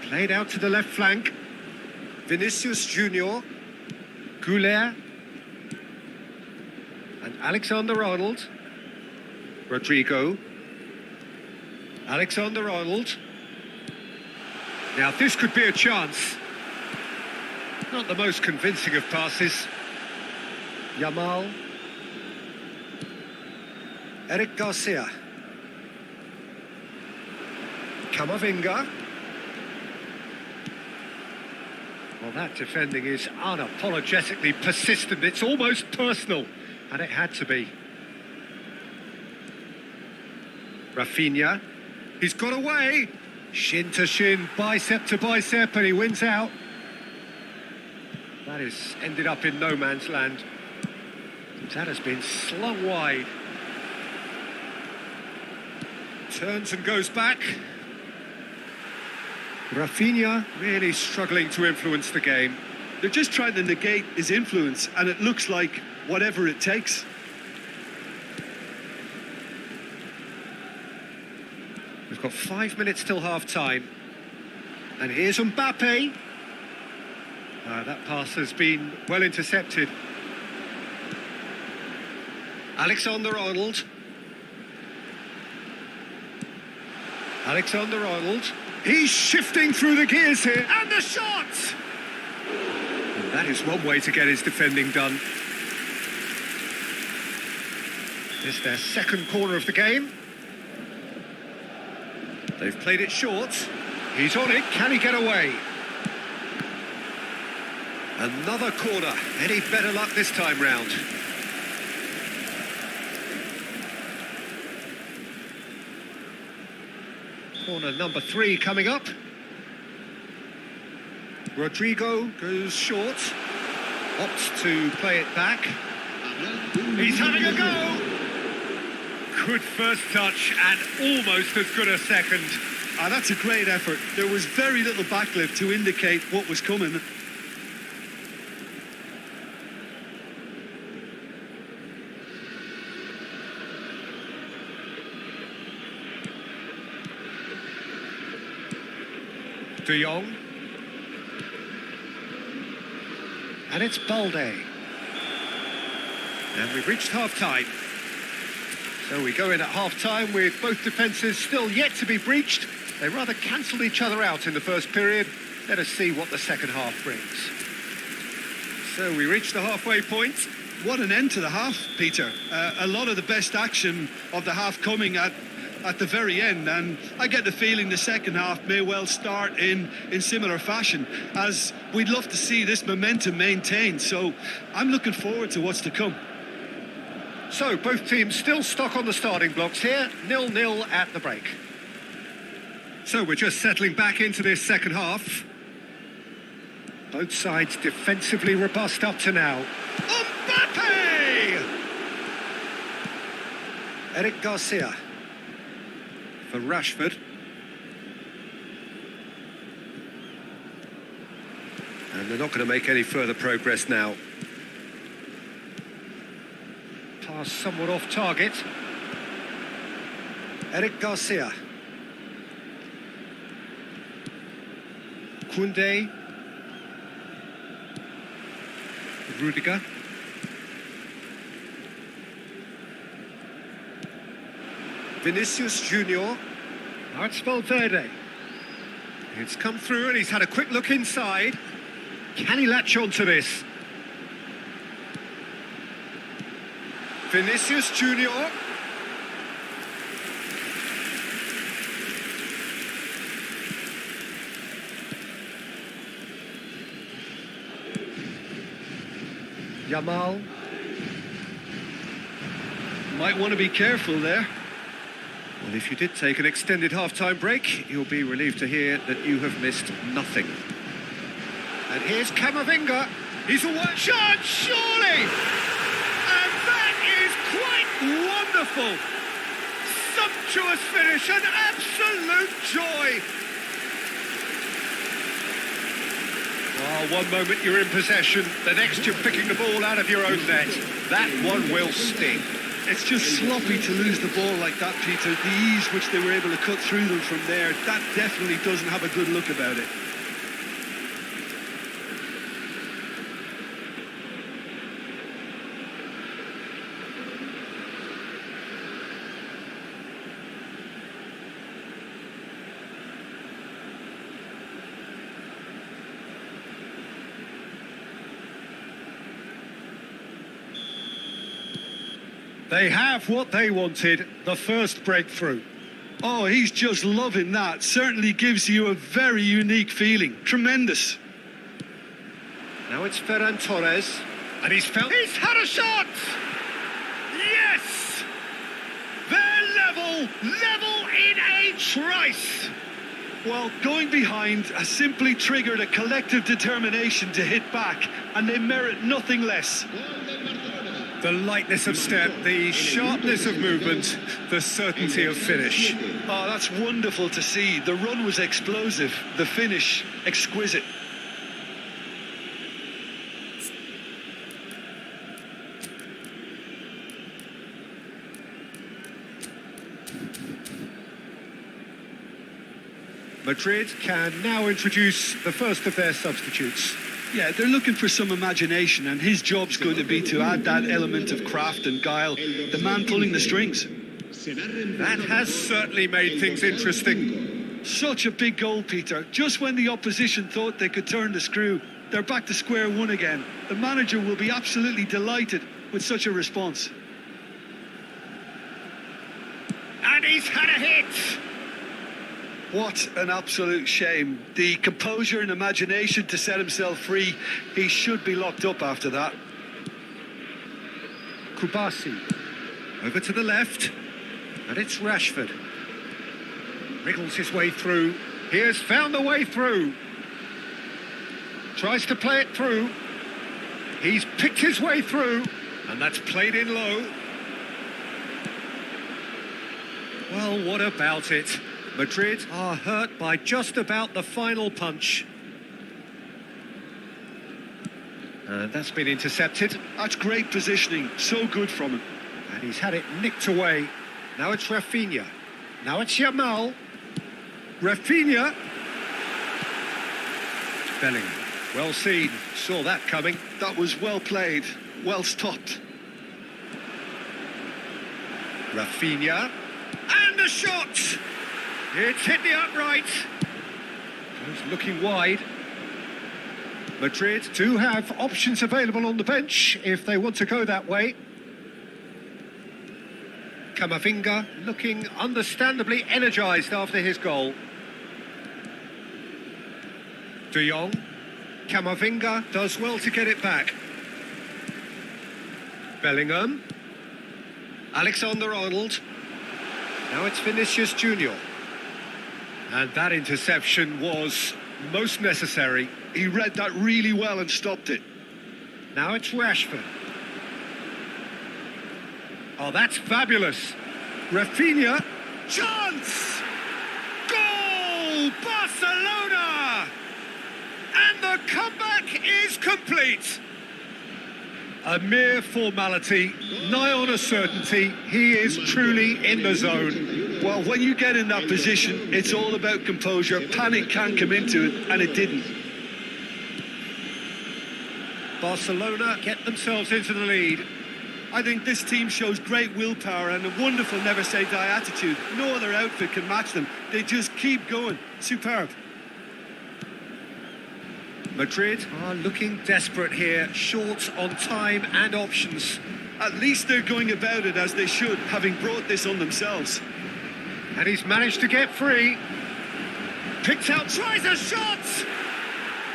Played out to the left flank. Vinicius Junior. Goulet. And Alexander-Arnold. Rodrigo. Alexander-Arnold. Now this could be a chance. Not the most convincing of passes. Yamal. Eric Garcia. Camavinga. Well, that defending is unapologetically persistent. It's almost personal, and it had to be. Rafinha. He's got away. Shin to shin, bicep to bicep, and he wins out. That has ended up in no man's land. That has been slung wide. Turns and goes back. Rafinha really struggling to influence the game. They're just trying to negate his influence, and it looks like whatever it takes. We've got 5 minutes till half-time. And here's Mbappe. That pass has been well intercepted. Alexander-Arnold. Alexander-Arnold. He's shifting through the gears here. And the shot! And that is one way to get his defending done. It's their second corner of the game. They've played it short. He's on it. Can he get away? Another corner. Any better luck this time round? Corner number 3 coming up. Rodrigo goes short. Opts to play it back. He's having a go! Good first touch and almost as good a second. That's a great effort. There was very little backlift to indicate what was coming. De Jong. And it's Balde. And we've reached half-time. So we go in at half-time with both defences still yet to be breached. They rather cancelled each other out in the first period. Let us see what the second half brings. So we reach the halfway point. What an end to the half, Peter. A lot of the best action of the half coming at the very end, and I get the feeling the second half may well start in similar fashion, as we'd love to see this momentum maintained. So I'm looking forward to what's to come. So, both teams still stuck on the starting blocks here, 0-0 at the break. So, we're just settling back into this second half. Both sides defensively robust up to now. Mbappe! Eric Garcia for Rashford. And they're not going to make any further progress now. Pass somewhat off target. Eric Garcia. Koundé. Rudiger. Vinicius Junior. Now it's Valverde. It's come through and he's had a quick look inside. Can he latch on to this? Vinicius Junior. Yamal. Might want to be careful there. Well, if you did take an extended half-time break, you'll be relieved to hear that you have missed nothing. And here's Camavinga. He's a one shot, surely! And that is quite wonderful! Sumptuous finish, an absolute joy! Oh, one moment you're in possession, the next you're picking the ball out of your own net. That one will sting. It's just sloppy to lose the ball like that, Peter. The ease which they were able to cut through them from there, that definitely doesn't have a good look about it. They have what they wanted, the first breakthrough. Oh, he's just loving that. Certainly gives you a very unique feeling. Tremendous. Now it's Ferran Torres, and he's had a shot! Yes! They're level in a trice! Well, going behind has simply triggered a collective determination to hit back, and they merit nothing less. The lightness of step, the sharpness of movement, the certainty of finish. Oh, that's wonderful to see. The run was explosive, the finish exquisite. Madrid can now introduce the first of their substitutes. Yeah, they're looking for some imagination, and his job's going to be to add that element of craft and guile, the man pulling the strings. That has certainly made things interesting. Such a big goal, Peter. Just when the opposition thought they could turn the screw, they're back to square one again. The manager will be absolutely delighted with such a response. And he's had a hit! What an absolute shame. The composure and imagination to set himself free. He should be locked up after that. Kubasi. Over to the left. And it's Rashford. Wriggles his way through. He has found the way through. Tries to play it through. He's picked his way through. And that's played in low. Well, what about it? Madrid are hurt by just about the final punch. And that's been intercepted. That's great positioning. So good from him. And he's had it nicked away. Now it's Rafinha. Now it's Yamal. Rafinha. Bellingham. Well seen. Saw that coming. That was well played. Well stopped. Rafinha. And a shot! It's hit the upright. Goes looking wide. Madrid do have options available on the bench if they want to go that way. Camavinga looking understandably energised after his goal. De Jong. Camavinga does well to get it back. Bellingham. Alexander-Arnold. Now it's Vinicius Junior. And that interception was most necessary. He read that really well and stopped it. Now it's Rashford. Oh, that's fabulous. Rafinha. Chance! Goal! Barcelona! And the comeback is complete. A mere formality, nigh on a certainty. He is truly in the zone. Well, when you get in that position, it's all about composure. Panic can't come into it, and it didn't. Barcelona get themselves into the lead. I think this team shows great willpower and a wonderful never-say-die attitude. No other outfit can match them. They just keep going. Superb. Madrid are looking desperate here, short on time and options. At least they're going about it as they should, having brought this on themselves. And he's managed to get free. Picked out, tries a shot!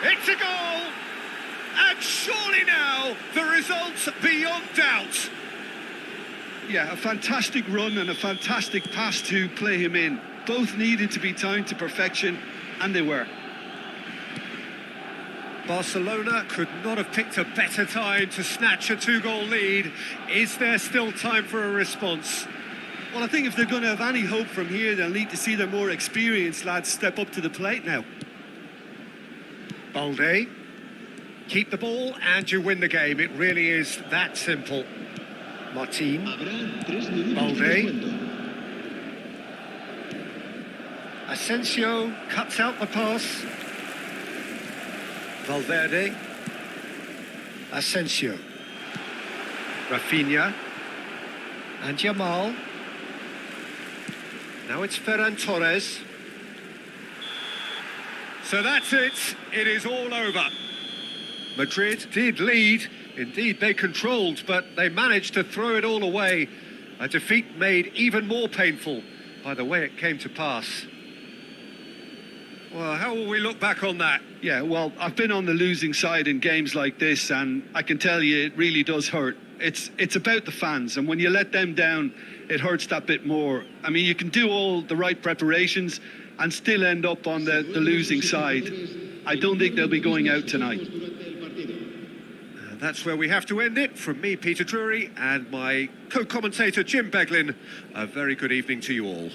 It's a goal! And surely now, the result's beyond doubt. Yeah, a fantastic run and a fantastic pass to play him in. Both needed to be timed to perfection, and they were. Barcelona could not have picked a better time to snatch a two-goal lead. Is there still time for a response? Well, I think if they're going to have any hope from here, they'll need to see their more experienced lads step up to the plate now. Balde. Keep the ball and you win the game. It really is that simple. Martin. Balde. Asensio cuts out the pass. Valverde. Asensio. Rafinha. And Yamal. Now it's Ferran Torres. So that's it. It is all over. Madrid did lead. Indeed, they controlled, but they managed to throw it all away. A defeat made even more painful by the way it came to pass. Well, how will we look back on that? Yeah, well, I've been on the losing side in games like this, and I can tell you it really does hurt. It's about the fans, and when you let them down, it hurts that bit more. I mean, you can do all the right preparations and still end up on the losing side. I don't think they'll be going out tonight. That's where we have to end it. From me, Peter Drury, and my co-commentator, Jim Beglin, a very good evening to you all.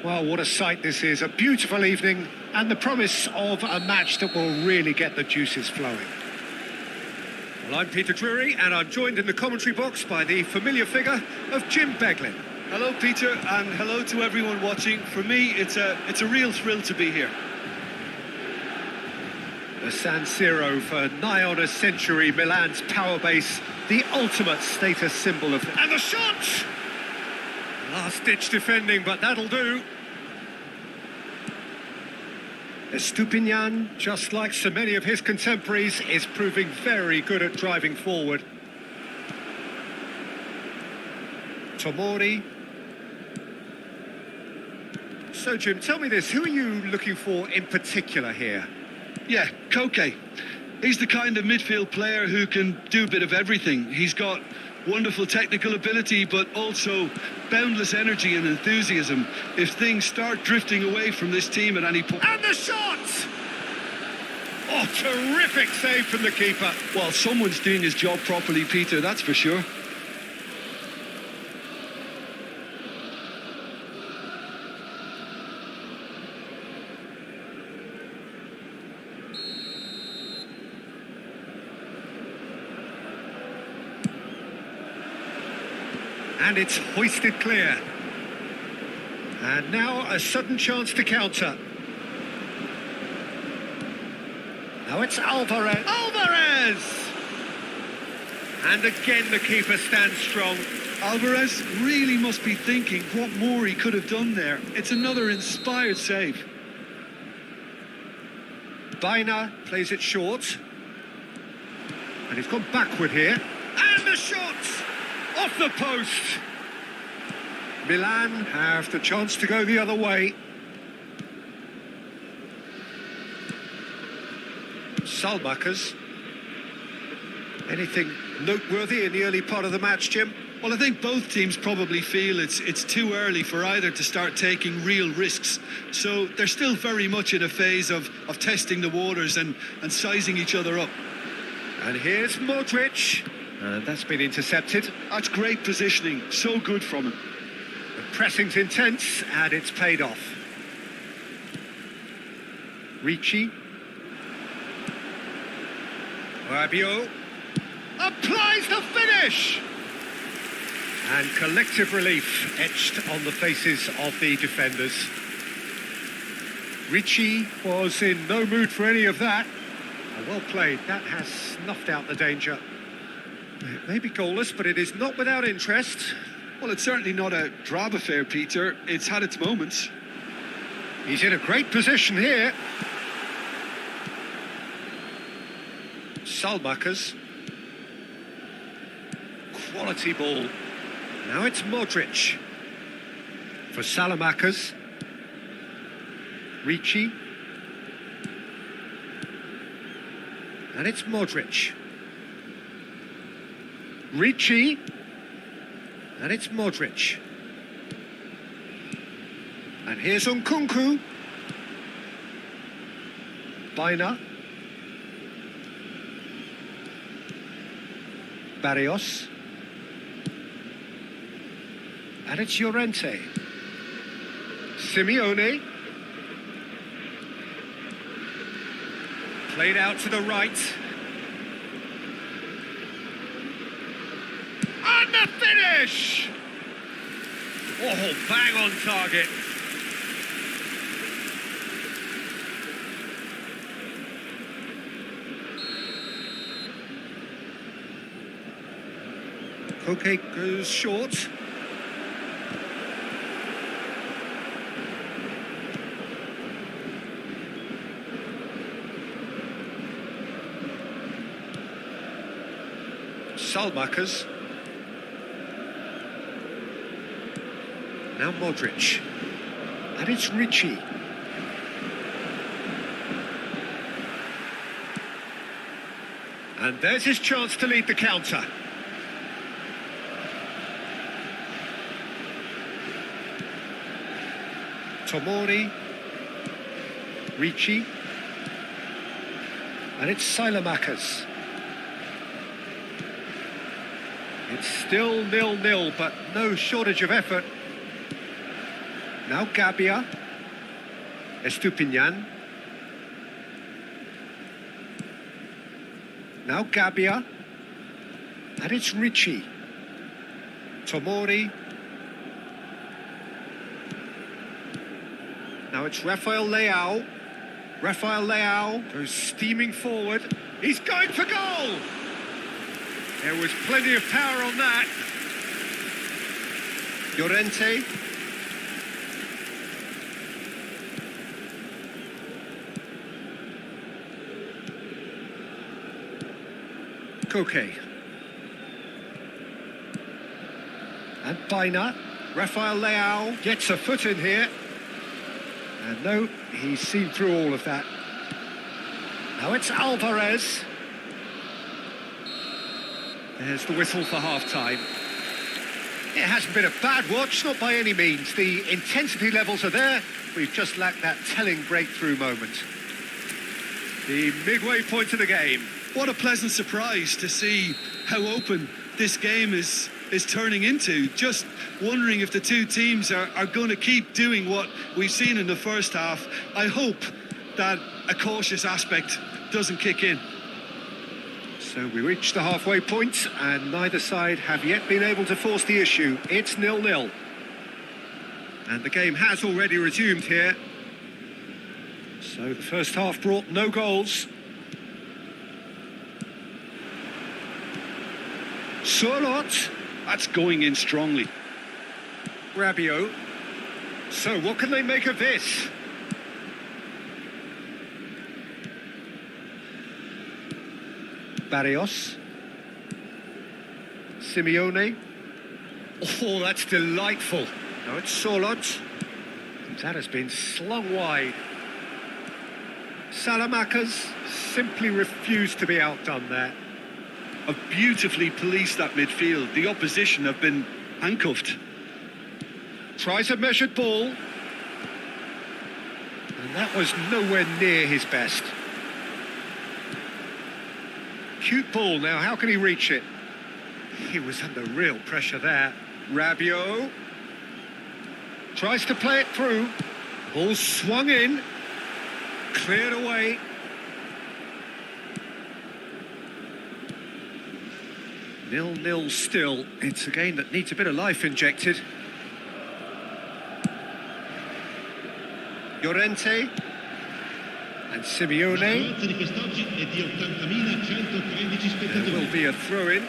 Well, what a sight this is. A beautiful evening and the promise of a match that will really get the juices flowing. Well, I'm Peter Drury, and I'm joined in the commentary box by the familiar figure of Jim Beglin. Hello, Peter, and hello to everyone watching. For me, it's a real thrill to be here. The San Siro for nigh on a century, Milan's power base, the ultimate status symbol of... And the shot! Last-ditch defending, but that'll do. Estupinian, just like so many of his contemporaries, is proving very good at driving forward. Tomori. So, Jim, tell me this, who are you looking for in particular here? Yeah, Koke. He's the kind of midfield player who can do a bit of everything. He's got wonderful technical ability, but also boundless energy and enthusiasm. If things start drifting away from this team at any point... And the shot! Oh, terrific save from the keeper. Well, someone's doing his job properly, Peter, that's for sure. And it's hoisted clear. And now a sudden chance to counter. Now it's Alvarez. Alvarez! And again the keeper stands strong. Alvarez really must be thinking what more he could have done there. It's another inspired save. Baina plays it short. And he's gone backward here. And the shot! Off the post. Milan have the chance to go the other way. Salmakers. Anything noteworthy in the early part of the match, Jim? Well, I think both teams probably feel it's too early for either to start taking real risks. So they're still very much in a phase of testing the waters and sizing each other up. And here's Modric. And that's been intercepted. That's great positioning, so good from him. The pressing's intense, and it's paid off. Ricci. Rabiot. Applies the finish! And collective relief etched on the faces of the defenders. Ricci was in no mood for any of that. Well played, that has snuffed out the danger. It may be goalless, but it is not without interest. Well, it's certainly not a drab affair, Peter. It's had its moments. He's in a great position here. Salmakers. Quality ball. Now it's Modric. For Salamakers. Ricci. And it's Modric. Ricci. And it's Modric. And here's Nkunku. Baina. Barrios. And it's Llorente. Simeone. Played out to the right. And the finish! Oh, bang on target. Koke goes short. Salmakers. Now Modric. And it's Ricci. And there's his chance to lead the counter. Tomori. Ricci. And it's Salamakers. It's still 0-0, but no shortage of effort. Now Gabia. Estupinian. Now Gabia. And it's Ricci. Tomori. Now it's Rafael Leao. Rafael Leao goes steaming forward. He's going for goal! There was plenty of power on that. Llorente. Koke. And Baina. Rafael Leao gets a foot in here. And no, he's seen through all of that. Now it's Alvarez. There's the whistle for half-time. It hasn't been a bad watch, not by any means. The intensity levels are there. We've just lacked that telling breakthrough moment. The midway point of the game. What a pleasant surprise to see how open this game is turning into. Just wondering if the two teams are going to keep doing what we've seen in the first half. I hope that a cautious aspect doesn't kick in. So we reach the halfway point, and neither side have yet been able to force the issue. It's 0-0. And the game has already resumed here. So the first half brought no goals. Sorlot. That's going in strongly. Rabiot. So what can they make of this? Barrios. Simeone. Oh, that's delightful. No, it's Sorlot. That has been slung wide. Salamakas simply refused to be outdone there. Have beautifully policed that midfield. The opposition have been handcuffed. Tries a measured ball. And that was nowhere near his best. Cute ball now, how can he reach it? He was under real pressure there. Rabiot. Tries to play it through. Ball swung in. Cleared away. Nil-nil still. It's a game that needs a bit of life injected. Llorente. And Simeone. There will be a throw-in.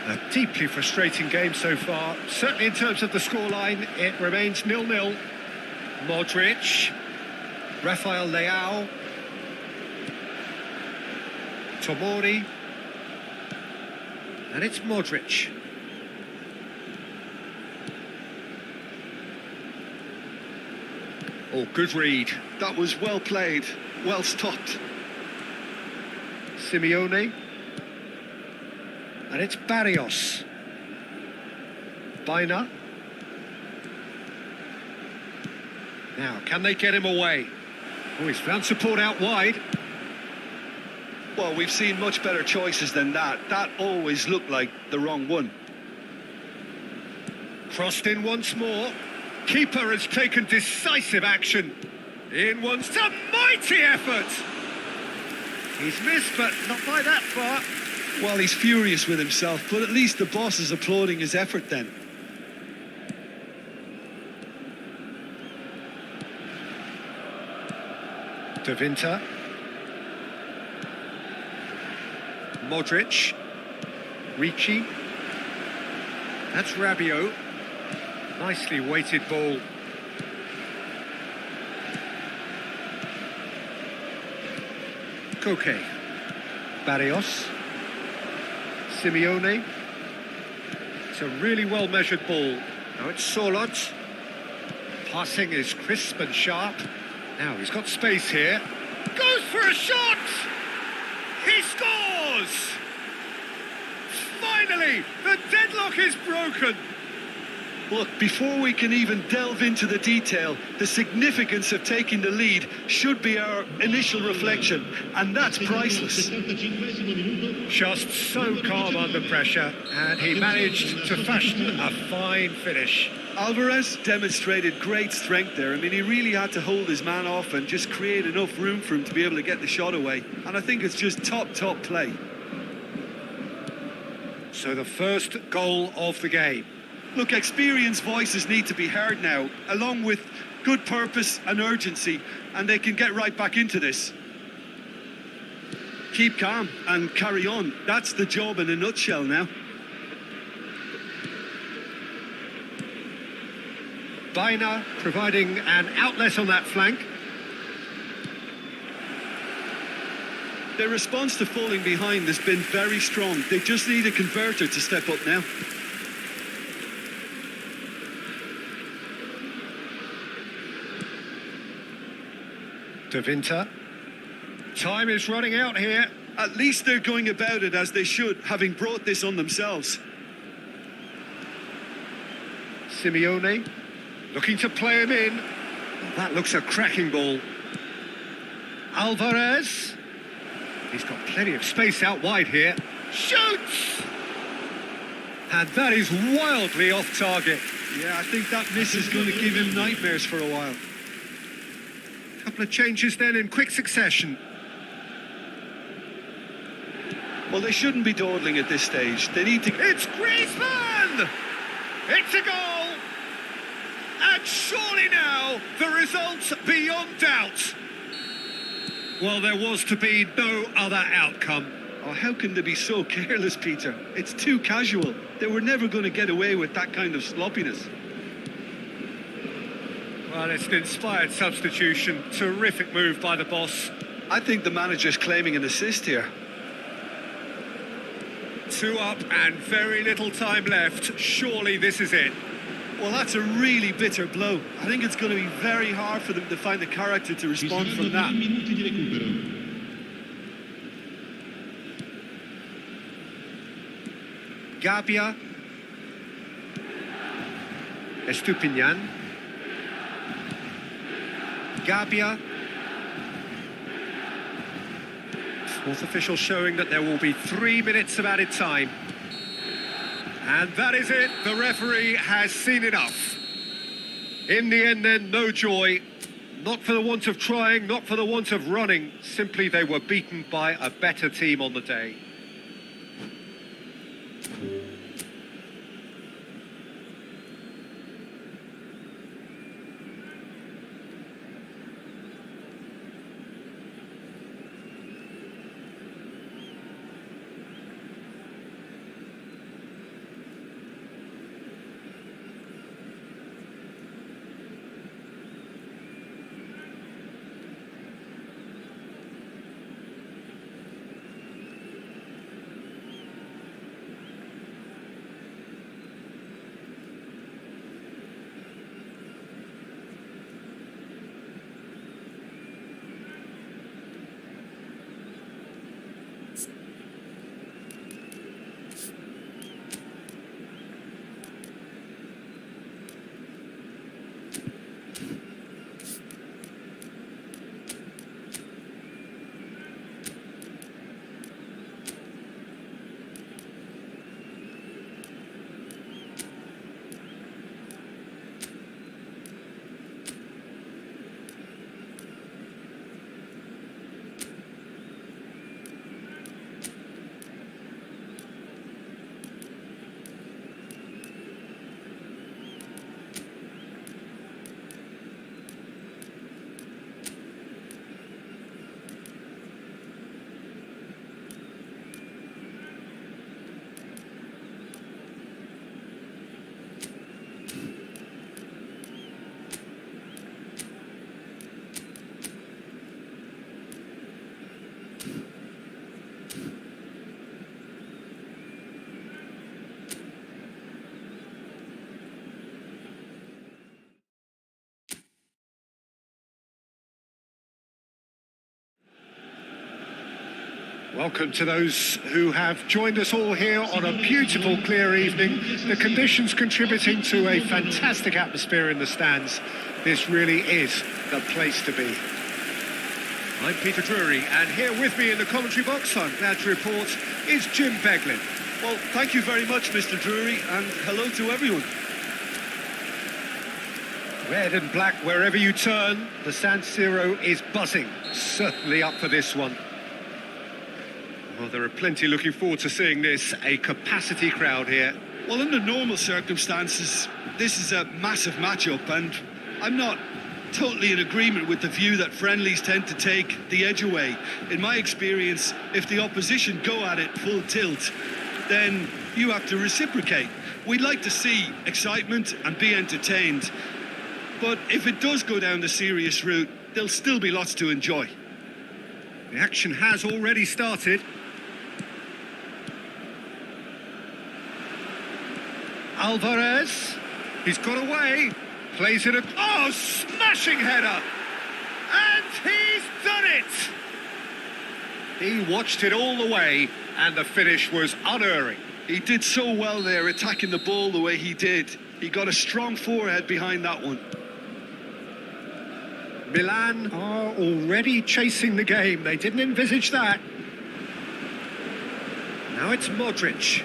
A deeply frustrating game so far. Certainly in terms of the scoreline, it remains 0-0. Modric. Rafael Leao. Tomori. And it's Modric. Oh, good read. That was well played, well stopped. Simeone. And it's Barrios. Baina. Now, can they get him away? Oh, he's found support out wide. Well, we've seen much better choices than that. That always looked like the wrong one. Crossed in once more. Keeper has taken decisive action. In once, a mighty effort. He's missed, but not by that far. Well, he's furious with himself, but at least the boss is applauding his effort then. De Winter. Modric. Ricci. That's Rabiot. Nicely weighted ball. Koke. Barrios. Simeone. It's a really well measured ball. Now it's Sorlot. Passing is crisp and sharp. Now he's got space here. Goes for a shot! He scores! Finally, the deadlock is broken. Look, before we can even delve into the detail, the significance of taking the lead should be our initial reflection, and that's priceless. 75 minuto. Just so calm under pressure, and he managed to fashion a fine finish. Alvarez demonstrated great strength there. I mean, he really had to hold his man off and just create enough room for him to be able to get the shot away. And I think it's just top play. So the first goal of the game. Look, experienced voices need to be heard now, along with good purpose and urgency, and they can get right back into this. Keep calm and carry on. That's the job in a nutshell now. Baina providing an outlet on that flank. Their response to falling behind has been very strong. They just need a converter to step up now. De Winter. Time is running out here. At least they're going about it as they should, having brought this on themselves. Simeone looking to play him in. That looks a cracking ball. Alvarez. He's got plenty of space out wide here. Shoots! And that is wildly off target. Yeah, I think that miss is going to give him nightmares for a while. Couple of changes then in quick succession. Well, they shouldn't be dawdling at this stage. They need to... It's Griezmann! It's a goal! And surely now, the result's beyond doubt. Well, there was to be no other outcome. Oh, how can they be so careless, Peter? It's too casual. They were never going to get away with that kind of sloppiness. Well, it's an inspired substitution. Terrific move by the boss. I think the manager's claiming an assist here. 2 up and very little time left. Surely this is it. Well, that's a really bitter blow. I think it's going to be very hard for them to find the character to respond from that. 3 minuti di recupero. Gabia. Estupinian. Gabia. Fourth official showing that there will be 3 minutes of added time. And that is it. The referee has seen enough. In the end then, no joy. Not for the want of trying, not for the want of running. Simply they were beaten by a better team on the day. Welcome to those who have joined us all here on a beautiful, clear evening. The conditions contributing to a fantastic atmosphere in the stands. This really is the place to be. I'm Peter Drury, and here with me in the commentary box, I'm glad to report, is Jim Beglin. Well, thank you very much, Mr. Drury, and hello to everyone. Red and black wherever you turn, the San Siro is buzzing. Certainly up for this one. Well, there are plenty looking forward to seeing this. A capacity crowd here. Well, under normal circumstances, this is a massive matchup, and I'm not totally in agreement with the view that friendlies tend to take the edge away. In my experience, if the opposition go at it full tilt, then you have to reciprocate. We'd like to see excitement and be entertained, but if it does go down the serious route, there'll still be lots to enjoy. The action has already started. Alvarez, he's got away, plays it, oh, smashing header, and he's done it! He watched it all the way, and the finish was unerring. He did so well there, attacking the ball the way he did. He got a strong forehead behind that one. Milan are already chasing the game. They didn't envisage that. Now it's Modric.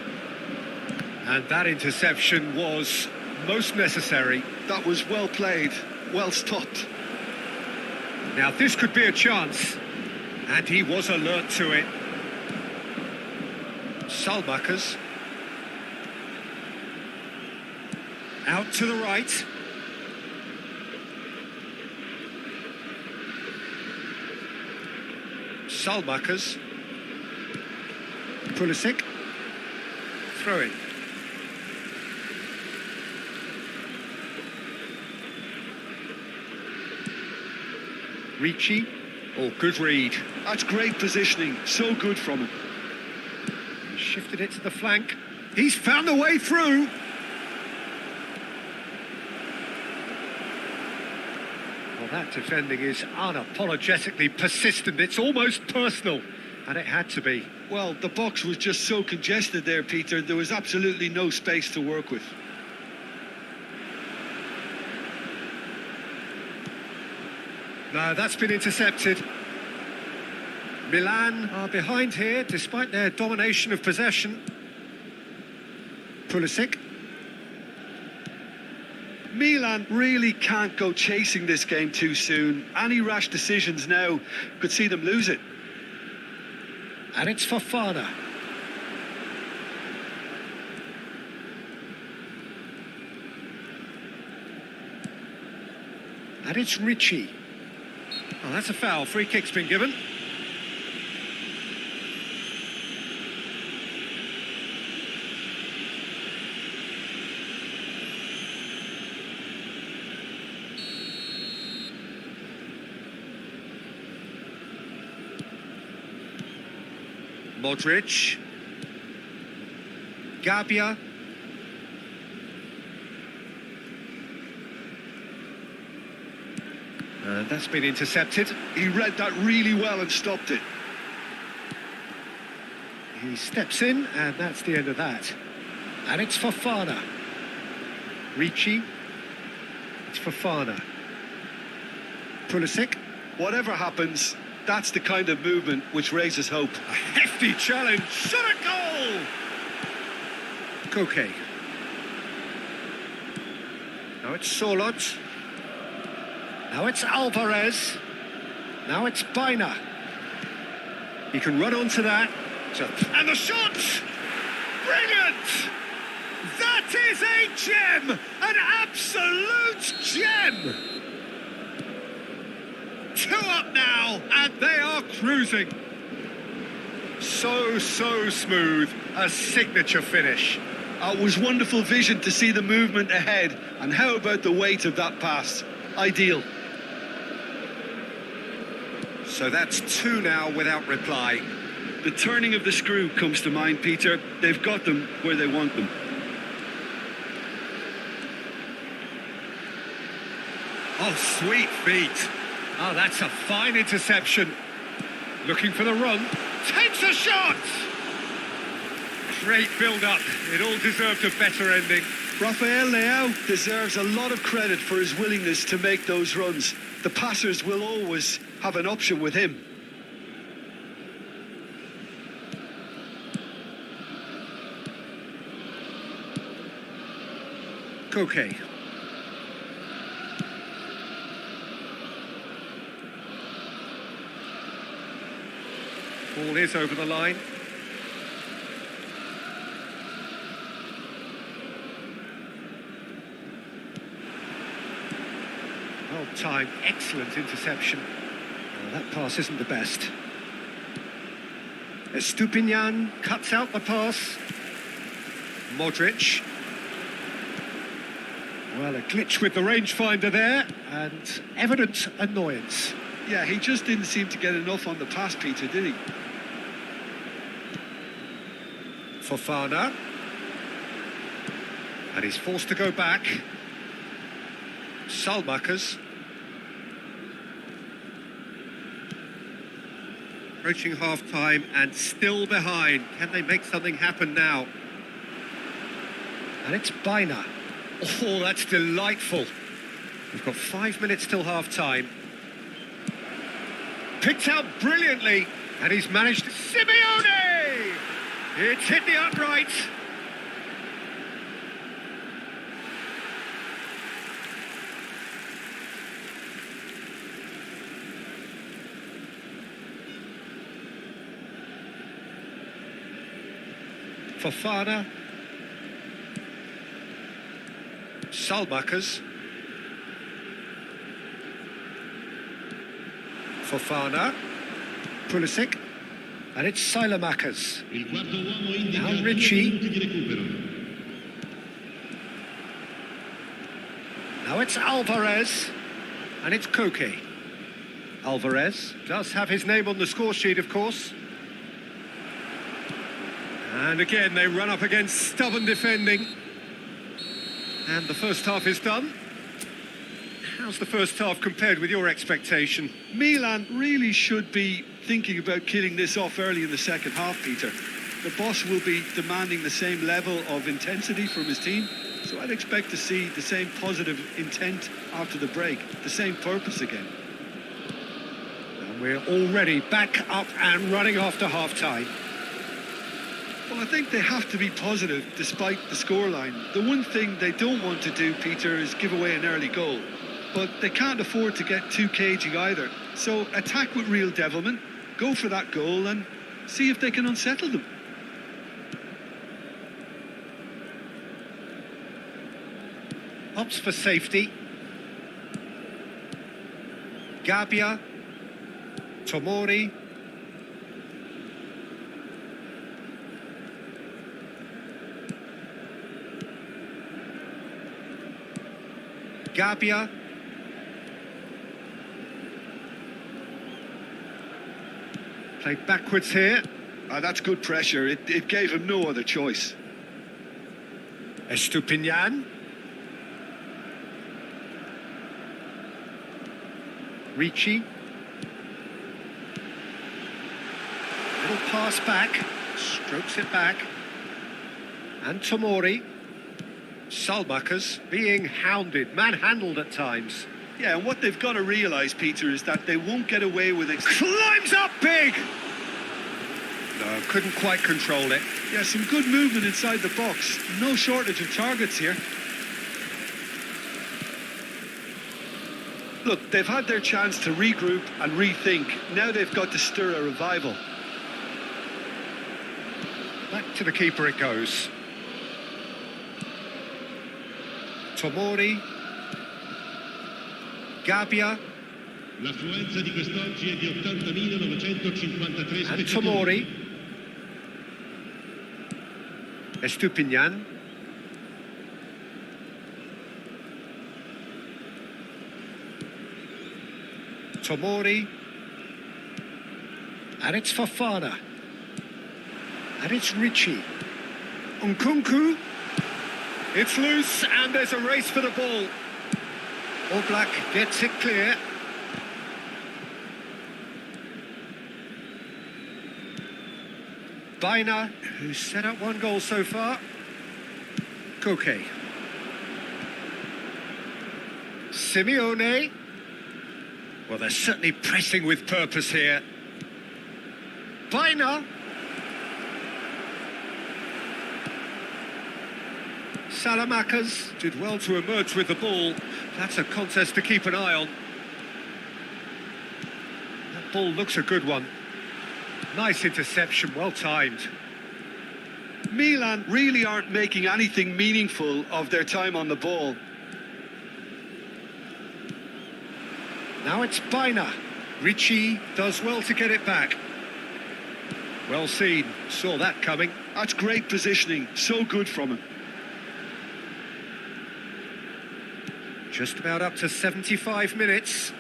And that interception was most necessary. That was well played, well stopped. Now this could be a chance. And he was alert to it. Salmakers. Out to the right. Salmakers. Pulisic. Throw in. Ricci. Oh, good read. That's great positioning, so good from him. He shifted it to the flank. He's found a way through. Well, that defending is unapologetically persistent. It's almost personal, and it had to be. Well, the box was just so congested there, Peter. There was absolutely no space to work with. No, that's been intercepted. Milan are behind here, despite their domination of possession. Pulisic. Milan really can't go chasing this game too soon. Any rash decisions now could see them lose it. And it's Fofana. And it's Ricci. Oh, that's a foul. Free kick's been given. Modric. Gabia. And that's been intercepted. He read that really well and stopped it. He steps in, and that's the end of that. And it's Fofana. Ricci. It's Fofana. Pulisic. Whatever happens, that's the kind of movement which raises hope. A hefty challenge. Shot a goal! Koke. Now it's Solot. Now it's Alvarez. Now it's Baina. He can run onto that. And the shot! Brilliant! That is a gem! An absolute gem! 2 up now, and they are cruising. So smooth. A signature finish. It was wonderful vision to see the movement ahead. And how about the weight of that pass? Ideal. So that's 2 now without reply. The turning of the screw comes to mind, Peter. They've got them where they want them. Oh, sweet feet. Oh, that's a fine interception. Looking for the run. Takes a shot! Great build-up. It all deserved a better ending. Rafael Leao deserves a lot of credit for his willingness to make those runs. The passers will always have an option with him. Koke. Ball is over the line. Well timed, excellent interception. Well, that pass isn't the best. Estupinian cuts out the pass. Modric. Well, a glitch with the rangefinder there, and evident annoyance. Yeah, he just didn't seem to get enough on the pass, Peter, did he? Fofana. And he's forced to go back. Salmakers. Approaching half-time and still behind. Can they make something happen now? And it's Baina. Oh, that's delightful. We've got 5 minutes till half-time. Picked out brilliantly, and he's managed to... Simeone! It's hit the upright. Fofana. Salmakers. Fofana. Pulisic. And it's Salmakers. Il quarto uomo indica Now 2 Ricci. minuti di recupero. Now it's Alvarez. And it's Koke. Alvarez does have his name on the score sheet, of course. And again, they run up against stubborn defending. And the first half is done. How's the first half compared with your expectation? Milan really should be thinking about killing this off early in the second half, Peter. The boss will be demanding the same level of intensity from his team, so I'd expect to see the same positive intent after the break, the same purpose again. And we're already back up and running after half-time. Well, I think they have to be positive despite the scoreline. The one thing they don't want to do, Peter, is give away an early goal. But they can't afford to get too cagey either. So attack with real devilment, go for that goal and see if they can unsettle them. Opts for safety. Gabbia. Tomori. Gabbia. Played backwards here. That's good pressure. It gave him no other choice. Estupinian. Ricci. Little pass back. Strokes it back. And Tomori. Salmakers being hounded, manhandled at times. Yeah, and what they've got to realise, Peter, is that they won't get away with it. Climbs up big! No, couldn't quite control it. Yeah, some good movement inside the box. No shortage of targets here. Look, they've had their chance to regroup and rethink. Now they've got to stir a revival. Back to the keeper it goes. Tomori. Gabbia. L'affluenza di quest'oggi è di 80.953 And spettatori. Tomori. Estupinian. Tomori. And it's Fofana. And it's Ricci. Nkunku. It's loose and there's a race for the ball. All Black gets it clear. Bina, who's set up one goal so far. Koke. Simeone. Well, they're certainly pressing with purpose here. Bina. Salamakas did well to emerge with the ball. That's a contest to keep an eye on. That ball looks a good one. Nice interception, well timed. Milan really aren't making anything meaningful of their time on the ball. Now it's Bina. Ricci does well to get it back. Well seen, saw that coming. That's great positioning, so good from him. Just about up to 75 minutes.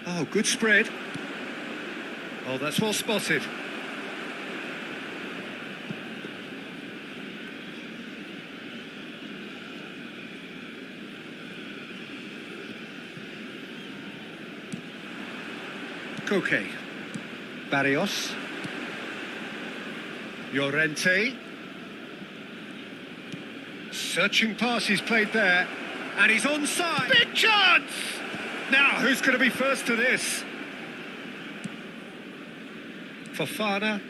Oh, good spread. Oh, that's well spotted. Koke. Barrios. Llorente. Searching pass he's played there. And he's onside. Big chance! Now, who's going to be first to this? Fofana.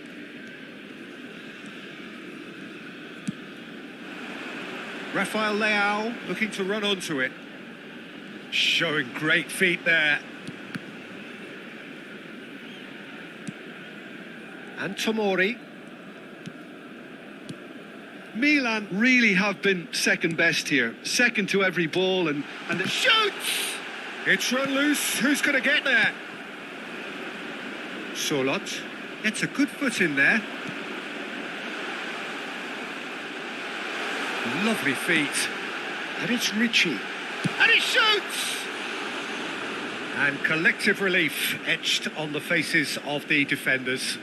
Rafael Leao looking to run onto it. Showing great feet there. And Tomori. Milan really have been second best here. Second to every ball and it Shoots! It's run loose. Who's going to get there? Solot gets a good foot in there. Lovely feet. And it's Ricci. And he shoots! And collective relief etched on the faces of the defenders.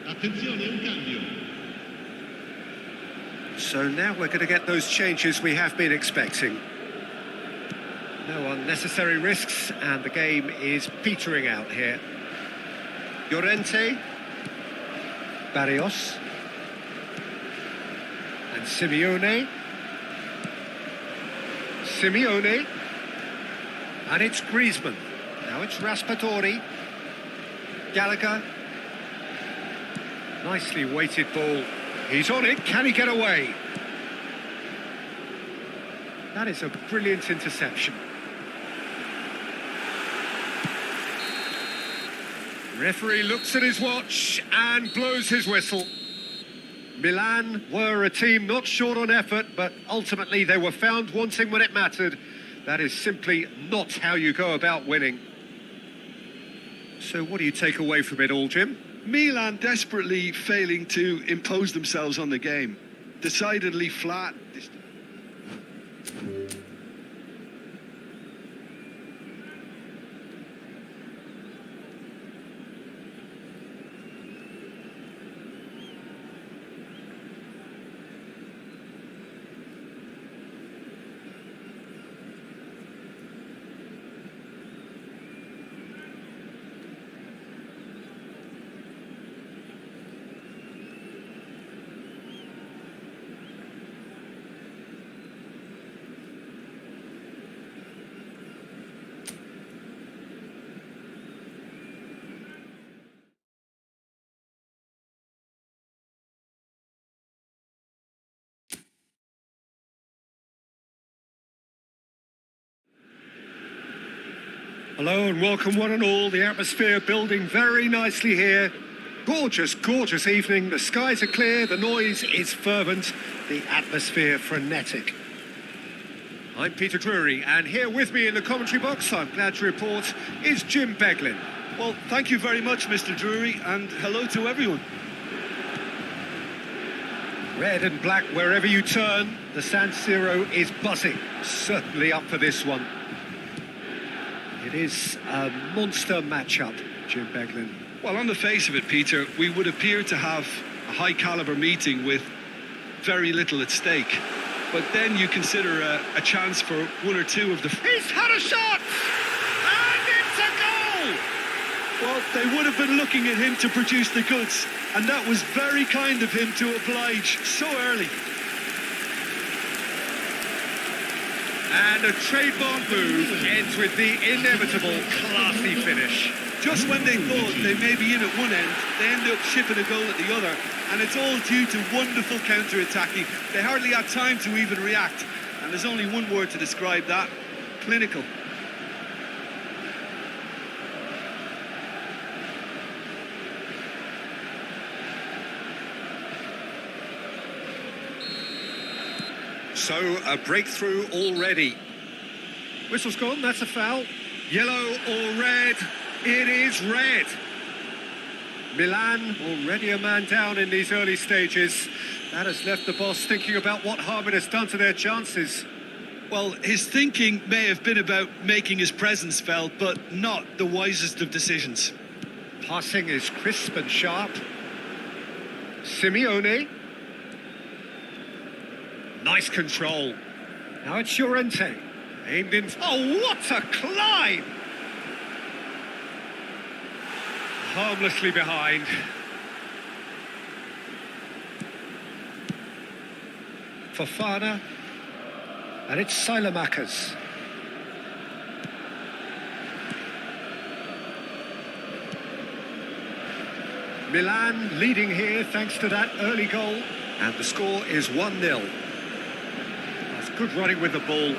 Attenzione, un cambio. So now we're going to get those changes we have been expecting. No unnecessary risks, and the game is petering out here. Llorente, Barrios, and Simeone. Simeone, and it's Griezmann. Now it's Raspadori, Gallagher. Nicely weighted ball. He's on it. Can he get away? That is a brilliant interception. Referee looks at his watch and blows his whistle. Milan were a team not short on effort, but ultimately they were found wanting when it mattered. That is simply not how you go about winning. So what do you take away from it all, Jim? Milan desperately failing to impose themselves on the game. Decidedly flat. Hello and welcome one and all. The atmosphere building very nicely here. Gorgeous, gorgeous evening. The skies are clear, the noise is fervent, the atmosphere frenetic. I'm Peter Drury, and here with me in the commentary box, I'm glad to report, is Jim Beglin. Well, thank you very much, Mr. Drury, and hello to everyone. Red and black wherever you turn, the San Siro is buzzing. Certainly up for this one. It is a monster matchup, Jim Beglin. Well, on the face of it, Peter, we would appear to have a high-caliber meeting with very little at stake. but then you consider a chance for one or two of the... He's had a shot! And it's a goal! Well, they would have been looking at him to produce the goods, and that was very kind of him to oblige so early. And a trademark move ends with the inevitable classy finish. Just when they thought they may be in at one end, they end up shipping a goal at the other, and it's all due to wonderful counter-attacking. They hardly had time to even react, and there's only one word to describe that: clinical. So, a breakthrough already. Whistle's gone, that's a foul. Yellow or red? It is red. Milan already a man down in these early stages. That has left the boss thinking about what harm it has done to their chances. Well, his thinking may have been about making his presence felt, but not the wisest of decisions. Passing is crisp and sharp. Simeone. Nice control. Now it's Llorente. Aimed in... Oh, what a climb! Harmlessly behind. Fofana. And it's Silemakers. Milan leading here thanks to that early goal. And the score is 1-0. That's good running with the ball.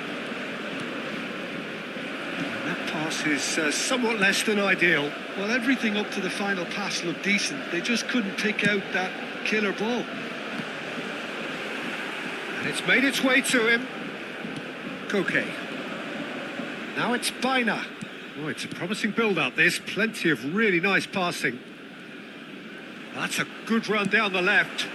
And that pass is somewhat less than ideal. Well, everything up to the final pass looked decent. They just couldn't pick out that killer ball. And it's made its way to him. Koke. Now it's Baina. Oh, it's a promising build-up, this. Plenty of really nice passing. That's a good run down the left.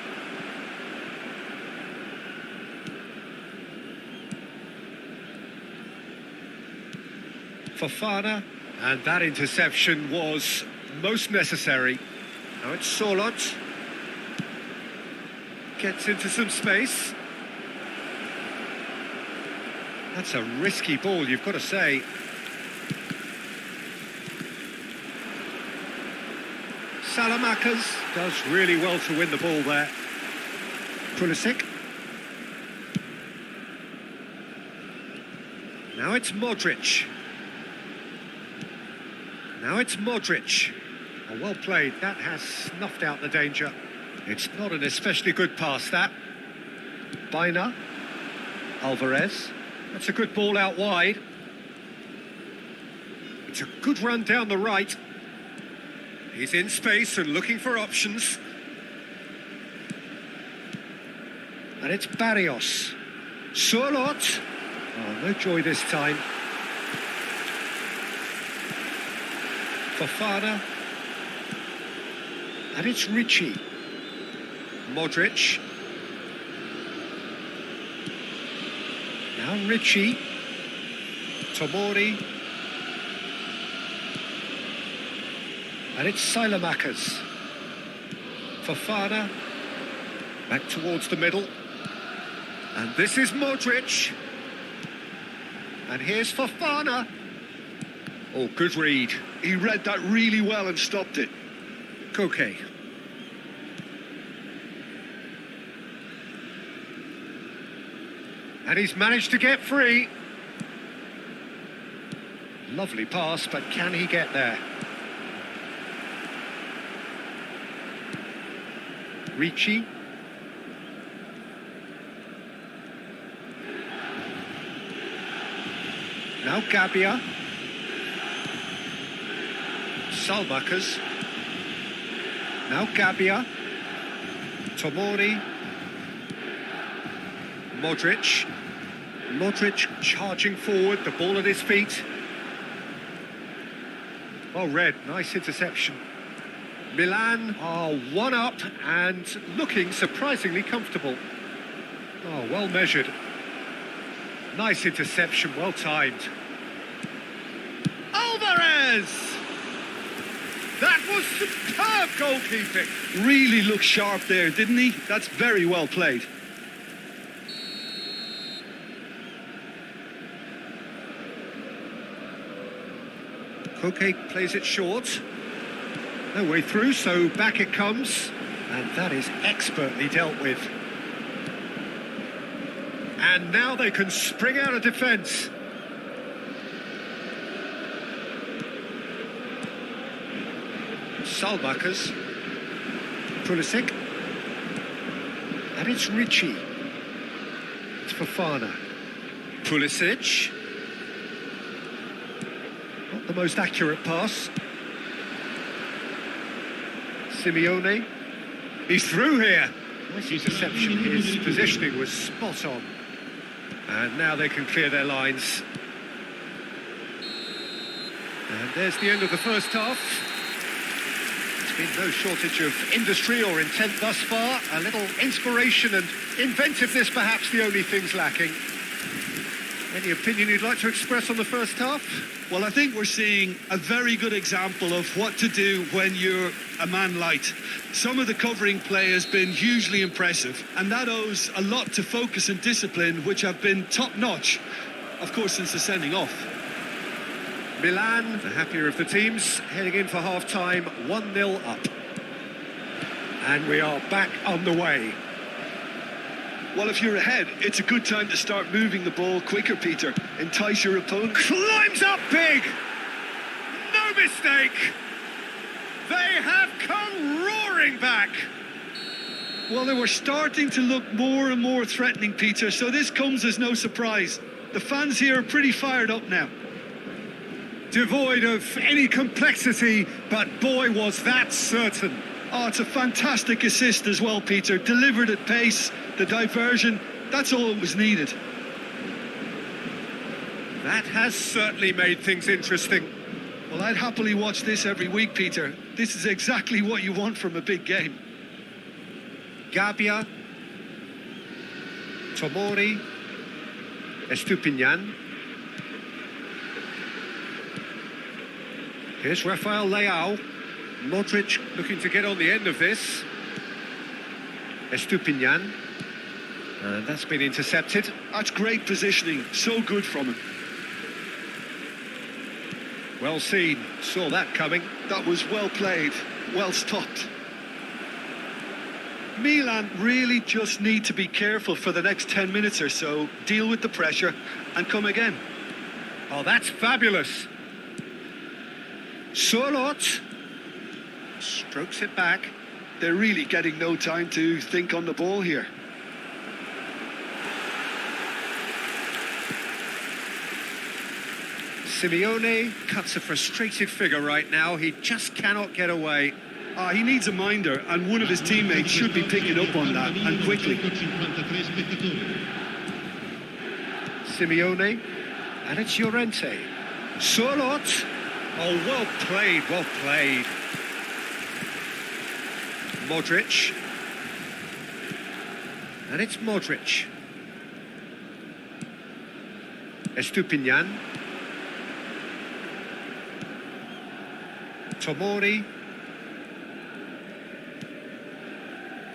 Fofana. And that interception was most necessary. Now it's Sorloth. Gets into some space. That's a risky ball, you've got to say. Salamakers does really well to win the ball there. Pulisic. Now it's Modric. Now it's Modric. Oh, well played. That has snuffed out the danger. It's not an especially good pass, that. Baina. Alvarez. That's a good ball out wide. It's a good run down the right. He's in space and looking for options. And it's Barrios. Sorloth. Oh, no joy this time. Fofana. And it's Ricci. Modric. Now Ricci. Tomori. And it's Silemakers. Fofana. Back towards the middle. And this is Modric. And here's Fofana. Oh, good read. He read that really well and stopped it. Koke. And he's managed to get free. Lovely pass, but can he get there? Ricci. Now Gabbia. Salmakers. Now Gabbia. Tomori. Modric. Modric charging forward, the ball at his feet. Oh, red, nice interception. Milan are one up and looking surprisingly comfortable. Oh, well measured. Nice interception, well timed. Alvarez! That was superb goalkeeping. Really looked sharp there, didn't he? That's very well played. Koke plays it short. No way through, so back it comes. And that is expertly dealt with. And now they can spring out of defence. Salmakers. Pulisic. And it's Ricci. It's Fofana. Pulisic. Not the most accurate pass. Simeone. He's through here. Nice interception. His positioning was spot on. And now they can clear their lines. And there's the end of the first half. There's been no shortage of industry or intent thus far. A little inspiration and inventiveness, perhaps the only things lacking. Any opinion you'd like to express on the first half? Well, I think we're seeing a very good example of what to do when you're a man light. Some of the covering play has been hugely impressive, and that owes a lot to focus and discipline, which have been top-notch, of course, since the sending off. Milan, the happier of the teams, heading in for half-time, 1-0 up. And we are back on the way. Well, if you're ahead, it's a good time to start moving the ball quicker, Peter. Entice your opponent. Climbs up big! No mistake! They have come roaring back! Well, they were starting to look more and more threatening, Peter, so this comes as no surprise. The fans here are pretty fired up now. Devoid of any complexity, but boy, was that certain. Oh, it's a fantastic assist as well, Peter. Delivered at pace, the diversion, that's all that was needed. That has certainly made things interesting. Well, I'd happily watch this every week, Peter. This is exactly what you want from a big game. Gabbia, Tomori, Estupinian. Here's Rafael Leao. Modric looking to get on the end of this. Estupinian. And that's been intercepted. That's great positioning. So good from him. Well seen. Saw that coming. That was well played. Well stopped. Milan really just need to be careful for the next 10 minutes or so, deal with the pressure and come again. Oh, that's fabulous. Surlot strokes it back. They're really getting no time to think on the ball here. Simeone cuts a frustrated figure right now. He just cannot get away. He needs a minder, and one of his teammates should be picking up on that, and quickly. Simeone, and it's Llorente. Surlot. Oh, well played, well played. Modric. And it's Modric. Estupinian. Tomori.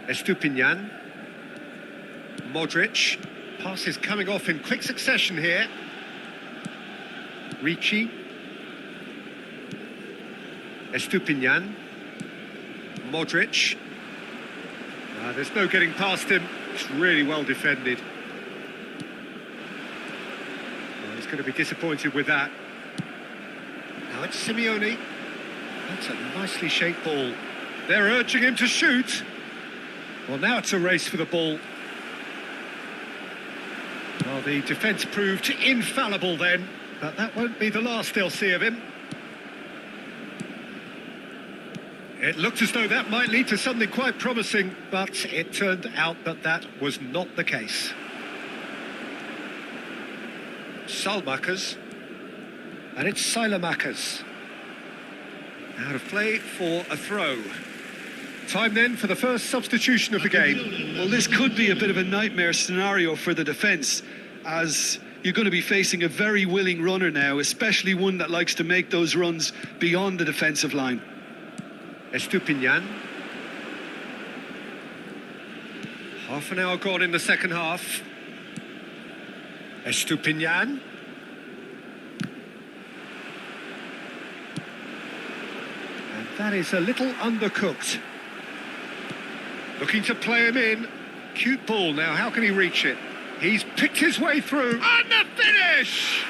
Estupinian. Modric. Passes coming off in quick succession here. Ricci. Estupinian. Modric. There's no getting past him. It's really well defended. He's going to be disappointed with that. Now it's Simeone. That's a nicely shaped ball. They're urging him to shoot. Well, now it's a race for the ball. Well, the defence proved infallible then, but that won't be the last they'll see of him. It looked as though that might lead to something quite promising, but it turned out that that was not the case. Salmakers, and it's Silamakers. Out of play for a throw. Time then for the first substitution of the game. Well, this could be a bit of a nightmare scenario for the defence, as you're going to be facing a very willing runner now, especially one that likes to make those runs beyond the defensive line. Estupinian. Half an hour gone in the second half. Estupinian. And that is a little undercooked. Looking to play him in. Cute ball now, how can he reach it? He's picked his way through. And the finish!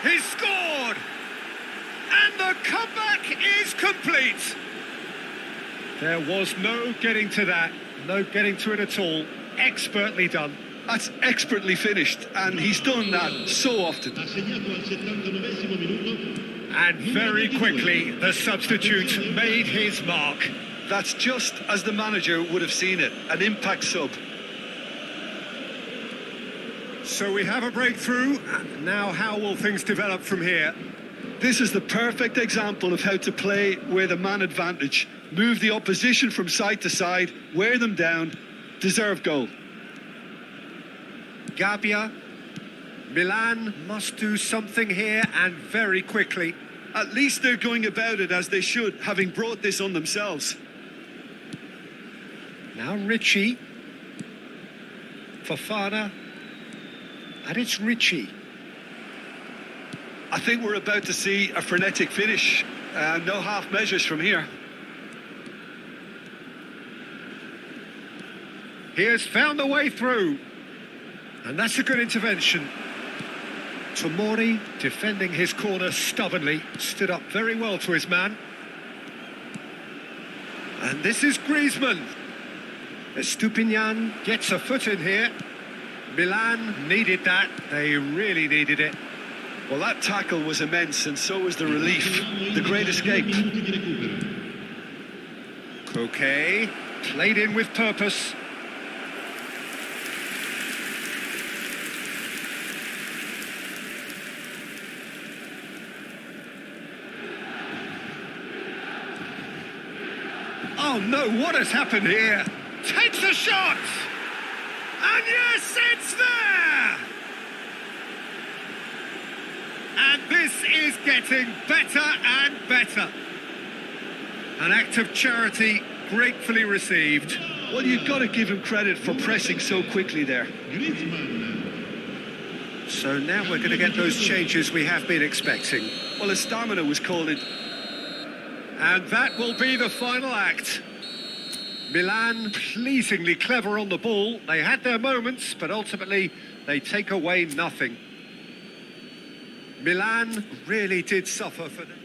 He's scored! And the comeback is complete. There was no getting to that. No getting to it at all. Expertly done. That's expertly finished, and he's done that so often. Assegnato al 79esimo minuto. And very quickly, the substitute made his mark. That's just as the manager would have seen it, an impact sub. So we have a breakthrough. Now how will things develop from here? This is the perfect example of how to play with a man advantage. Move the opposition from side to side, wear them down, deserve goal. Gabbia, Milan must do something here and very quickly. At least they're going about it as they should, having brought this on themselves. Now Ricci, Fofana, and it's Ricci. I think we're about to see a frenetic finish. No half measures from here. He has found a way through. And that's a good intervention. Tomori, defending his corner stubbornly, stood up very well to his man. And this is Griezmann. Estupinian gets a foot in here. Milan needed that. They really needed it. Well, that tackle was immense, and so was the relief. The great escape. Coquet, played in with purpose. Oh no, what has happened here? Takes a shot! And yes, it's there! And this is getting better and better. An act of charity gratefully received. Well, you've got to give him credit for pressing so quickly there. Griezmann. So now we're going to get those changes we have been expecting. Well, his stamina was called in. And that will be the final act. Milan pleasingly clever on the ball. They had their moments, but ultimately they take away nothing. Milan really did suffer for them.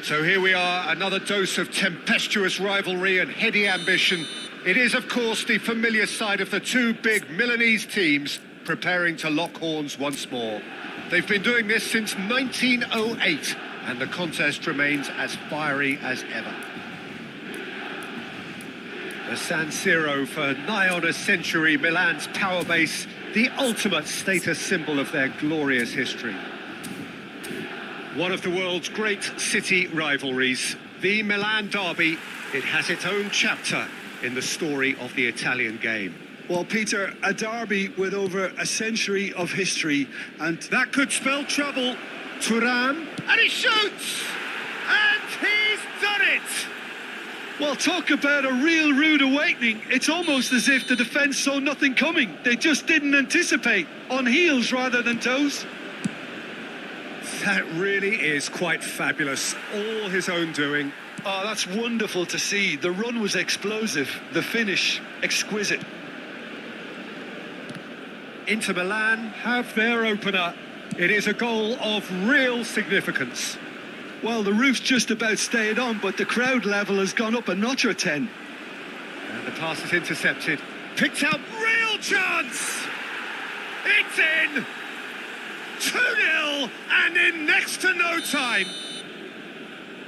So here we are, another dose of tempestuous rivalry and heady ambition. It is, of course, the familiar side of the two big Milanese teams preparing to lock horns once more. They've been doing this since 1908, and the contest remains as fiery as ever. The San Siro for nigh on a century, Milan's power base, the ultimate status symbol of their glorious history. One of the world's great city rivalries, the Milan derby. It has its own chapter in the story of the Italian game. Well, Peter, a derby with over a century of history, and That could spell trouble. Thuram, and he shoots! And he's done it! well, talk about a real rude awakening. It's almost as if the defence saw nothing coming. They just didn't anticipate, on heels rather than toes. That really is quite fabulous. All his own doing. Oh, that's wonderful to see. The run was explosive, the finish exquisite. Inter Milan have their opener. It is a goal of real significance. Well, the roof's just about stayed on, but the crowd level has gone up a notch or 10. And the pass is intercepted. Picked out, real chance! It's in! 2-0 and in next to no time.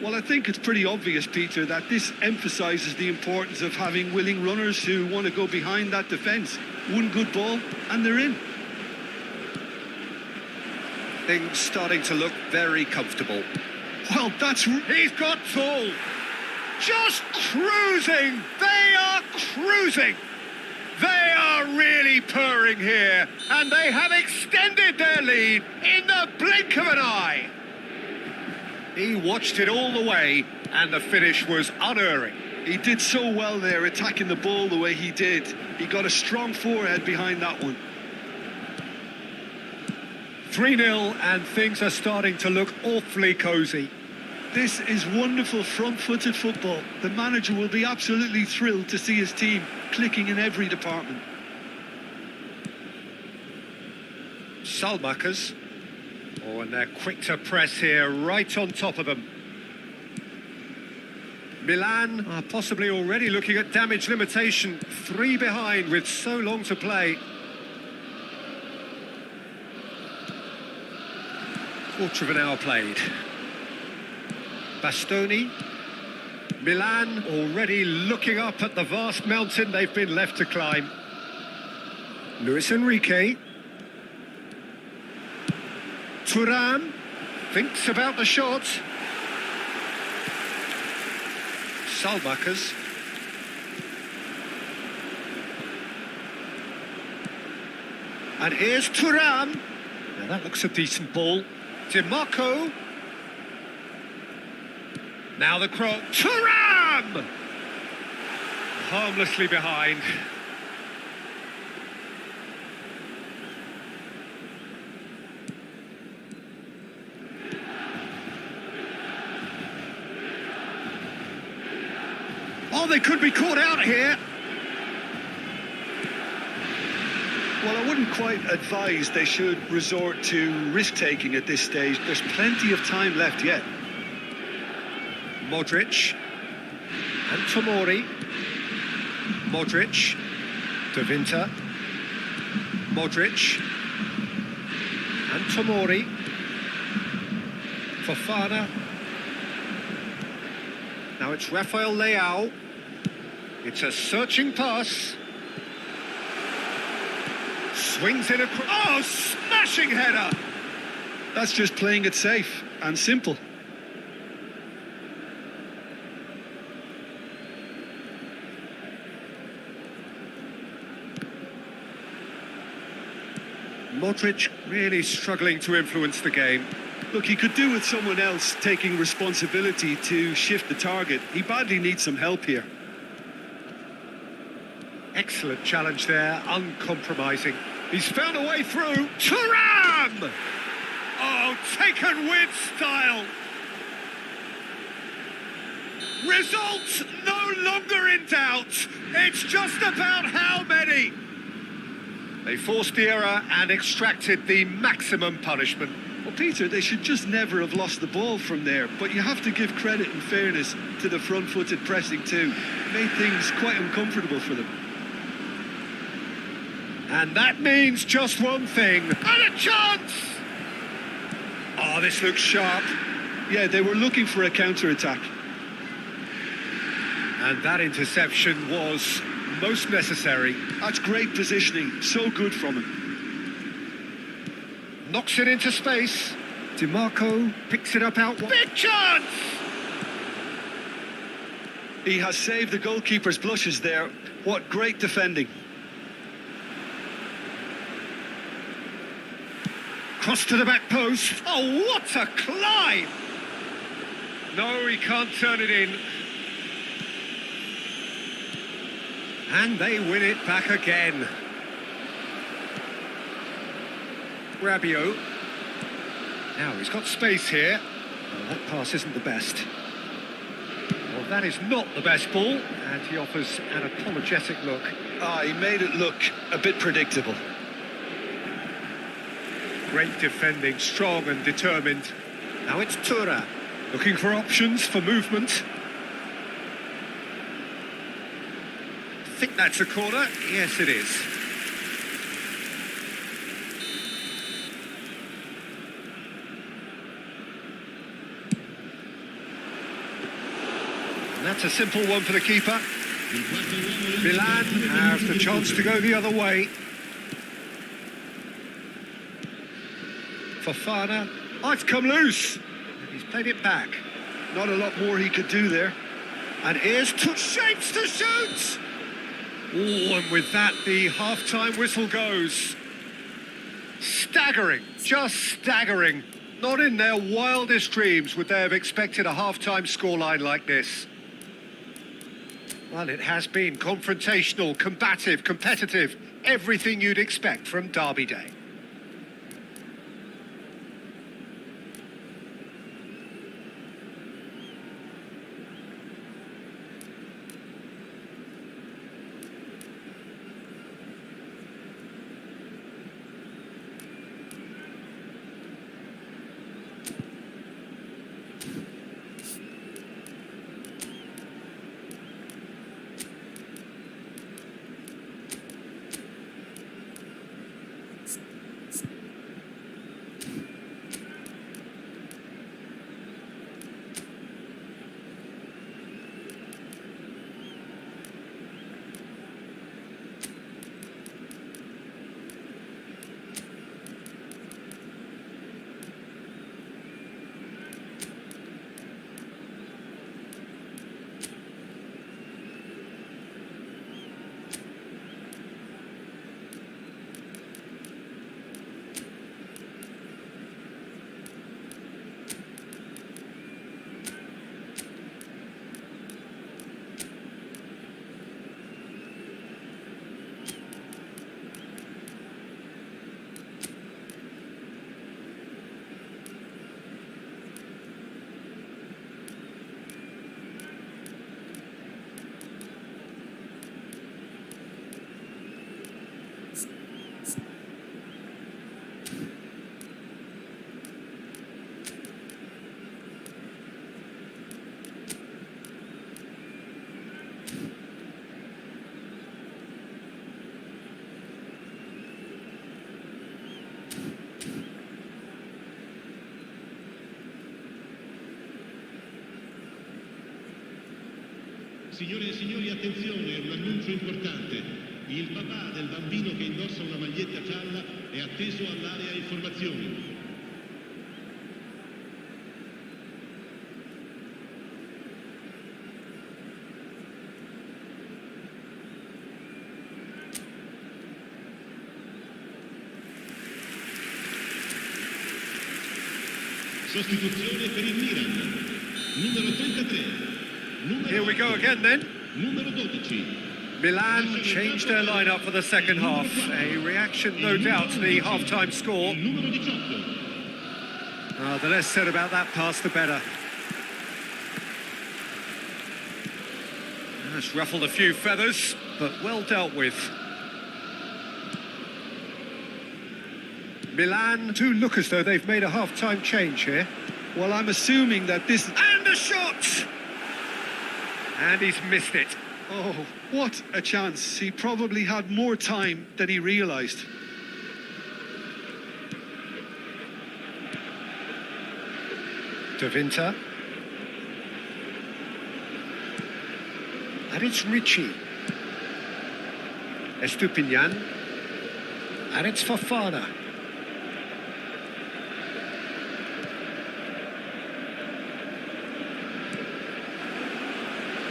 Well, I think it's pretty obvious, Peter, that this emphasises the importance of having willing runners who want to go behind that defence. One good ball and they're in. Things starting to look very comfortable. Well, He's got full. Just cruising. They are cruising. They are really purring here, and they have extended their lead in the blink of an eye. He watched it all the way, and the finish was unerring. He did so well there, attacking the ball the way he did. He got a strong forehead behind that one. 3-0, and things are starting to look awfully cosy. This is wonderful front-footed football. The manager will be absolutely thrilled to see his team clicking in every department. Salmakers. Oh, and they're quick to press here, right on top of them. Milan are possibly already looking at damage limitation. 3 behind with so long to play. Quarter of an hour played. Bastoni. Milan already looking up at the vast mountain they've been left to climb. Luis Enrique. Thuram thinks about the shot. Salmakers. And here's Thuram. Now that looks a decent ball. DiMarco. Now the cross. Thuram! Harmlessly behind. Oh, they could be caught out here. Well, I wouldn't quite advise they should resort to risk-taking at this stage. There's plenty of time left yet. Modric. And Tomori. Modric. De Winter. Modric. And Tomori. Fofana. Now it's Rafael Leao. It's a searching pass. Swings in across. Oh, smashing header! That's just playing it safe and simple. Modric really struggling to influence the game. Look, he could do with someone else taking responsibility to shift the target. He badly needs some help here. Excellent challenge there, uncompromising. He's found a way through. Thuram! Oh, taken with style. Results no longer in doubt. It's just about how many. They forced the error and extracted the maximum punishment. Well, Peter, they should just never have lost the ball from there, but you have to give credit and fairness to the front-footed pressing too. Made things quite uncomfortable for them. And that means just one thing. And a chance! Oh, this looks sharp. Yeah, they were looking for a counter-attack. And that interception was most necessary. That's great positioning, so good from him. Knocks it into space. DiMarco picks it up out. Big chance! He has saved the goalkeeper's blushes there. What great defending. Cross to the back post. Oh, what a climb! No, he can't turn it in. And they win it back again. Rabiot. Now he's got space here. Well, that pass isn't the best. Well, that is not the best ball, and he offers an apologetic look. He made it look a bit predictable. Great defending, strong and determined. Now it's Tura, looking for options for movement. I think that's a corner. Yes, it is. And that's a simple one for the keeper. Milan have the chance to go the other way. Fofana. Oh, it's come loose. And he's played it back. Not a lot more he could do there. And here's two shapes to shoot. Oh, and with that, the half-time whistle goes. Staggering, just staggering. Not in their wildest dreams would they have expected a half-time scoreline like this. Well, it has been confrontational, combative, competitive, everything you'd expect from Derby Day. Signore e signori, attenzione, un annuncio importante. Il papà del bambino che indossa una maglietta gialla è atteso all'area informazioni. Sostituzione per il Milan. Numero 33. Here we go again then. Numero 12. Milan changed their lineup for the second half. A reaction, no doubt, to the half-time score. Numero 18. The less said about that pass, the better. That's ruffled a few feathers, but well dealt with. Milan do look as though they've made a half-time change here. Well, I'm assuming that this... And a shot! And he's missed it. Oh, what a chance. He probably had more time than he realised. De Winter. And it's Ricci. Estupinian. And it's Fofana.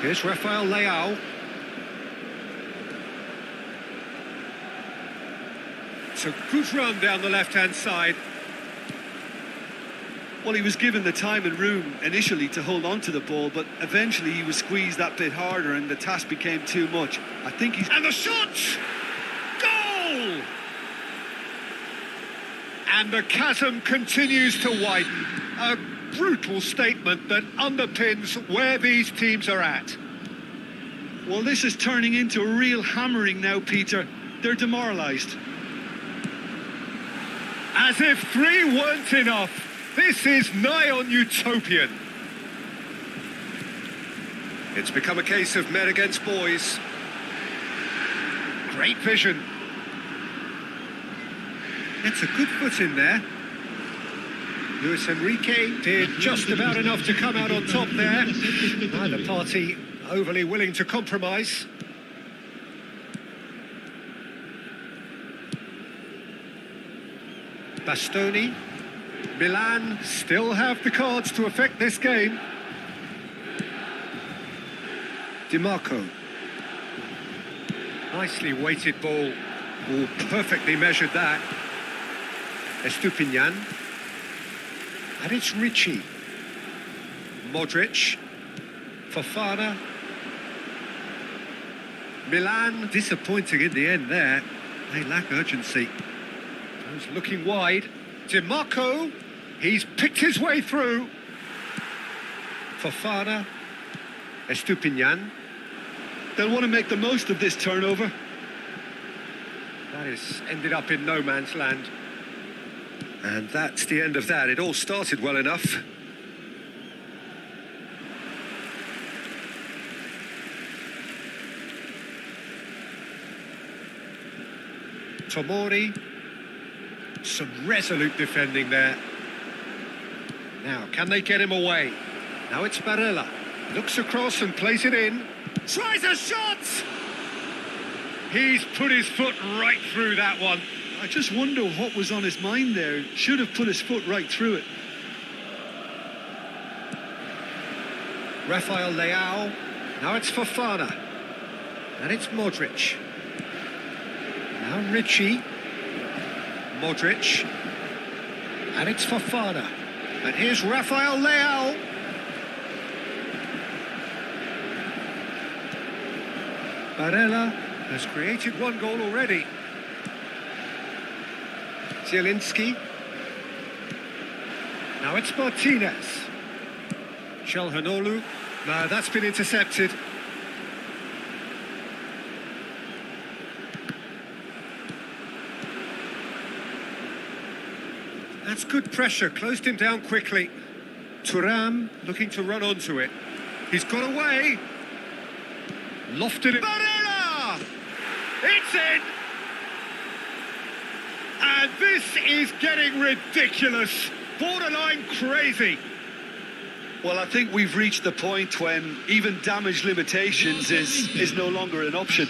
Here's Rafael Leao. It's a good run down the left-hand side. Well, he was given the time and room initially to hold on to the ball, but eventually he was squeezed that bit harder and the task became too much. I think he's... And the shot! Goal! And the chasm continues to widen. A brutal statement that underpins where these teams are at. Well, this is turning into a real hammering now, Peter. They're demoralised. As if 3 weren't enough, this is nigh on utopian. It's become a case of men against boys. Great vision. That's a good foot in there. Luis Enrique did just about enough to come out on top there. Neither party overly willing to compromise. Bastoni. Milan still have the cards to affect this game. Di Marco. Nicely weighted ball. Oh, perfectly measured that. Estupinian. And it's Ricci. Modric. Fofana. Milan disappointing in the end there. They lack urgency. He's looking wide. Di Marco. He's picked his way through. Fofana. Estupinian. They'll want to make the most of this turnover. That has ended up in no man's land. And that's the end of that. It all started well enough. Tomori. Some resolute defending there. Now, can they get him away? Now it's Barella. Looks across and plays it in. Tries a shot! He's put his foot right through that one. I just wonder what was on his mind there. Should have put his foot right through it. Rafael Leao. Now it's Fofana. And it's Modric. Now Ricci. Modric. And it's Fofana. And here's Rafael Leao. Barella has created 1 goal already. Zielinski. Now it's Martinez. Çalhanoğlu. No, that's been intercepted. That's good pressure, closed him down quickly. Thuram looking to run onto it. He's got away. Lofted it. Barella! It's in! And this is getting ridiculous. Borderline crazy. Well, I think we've reached the point when even damage limitations is no longer an option.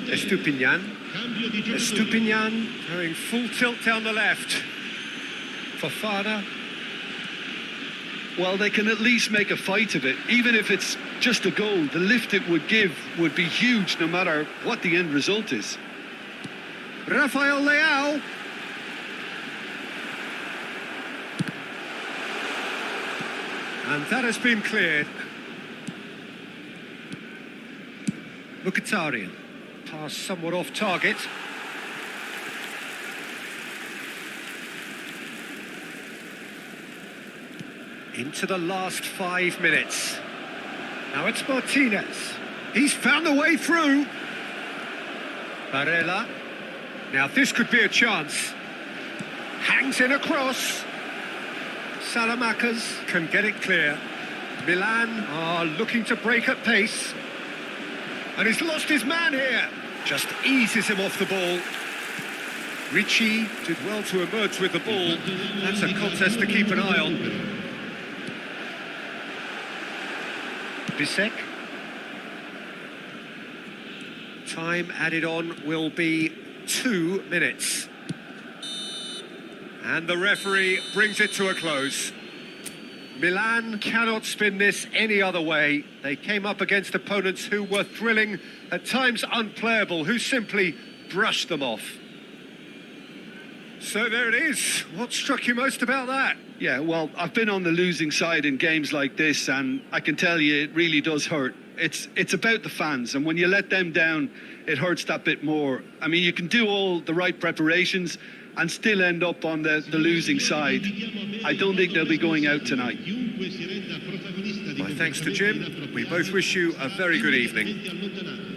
Estupinian. Estupinian going full tilt down the left. Fofana. Well, they can at least make a fight of it. Even if it's just a goal, the lift it would give would be huge no matter what the end result is. Rafael Leao. And that has been cleared. Mkhitaryan. Pass somewhat off target. Into the last 5 minutes. Now it's Martinez. He's found a way through. Barella. Now this could be a chance. Hangs in across. Salamakers can get it clear. Milan are looking to break at pace. And he's lost his man here. Just eases him off the ball. Ricci did well to emerge with the ball. That's a contest to keep an eye on. Bisek. Time added on will be 2 minutes. And the referee brings it to a close. Milan cannot spin this any other way. They came up against opponents who were thrilling, at times unplayable, who simply brushed them off. So there it is. What struck you most about that? Yeah, well, I've been on the losing side in games like this, and I can tell you it really does hurt. it's about the fans, and when you let them down, it hurts that bit more. I mean, you can do all the right preparations and still end up on the losing side. I don't think they'll be going out tonight. My thanks to Jim. We both wish you a very good evening.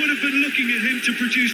would have been looking at him to produce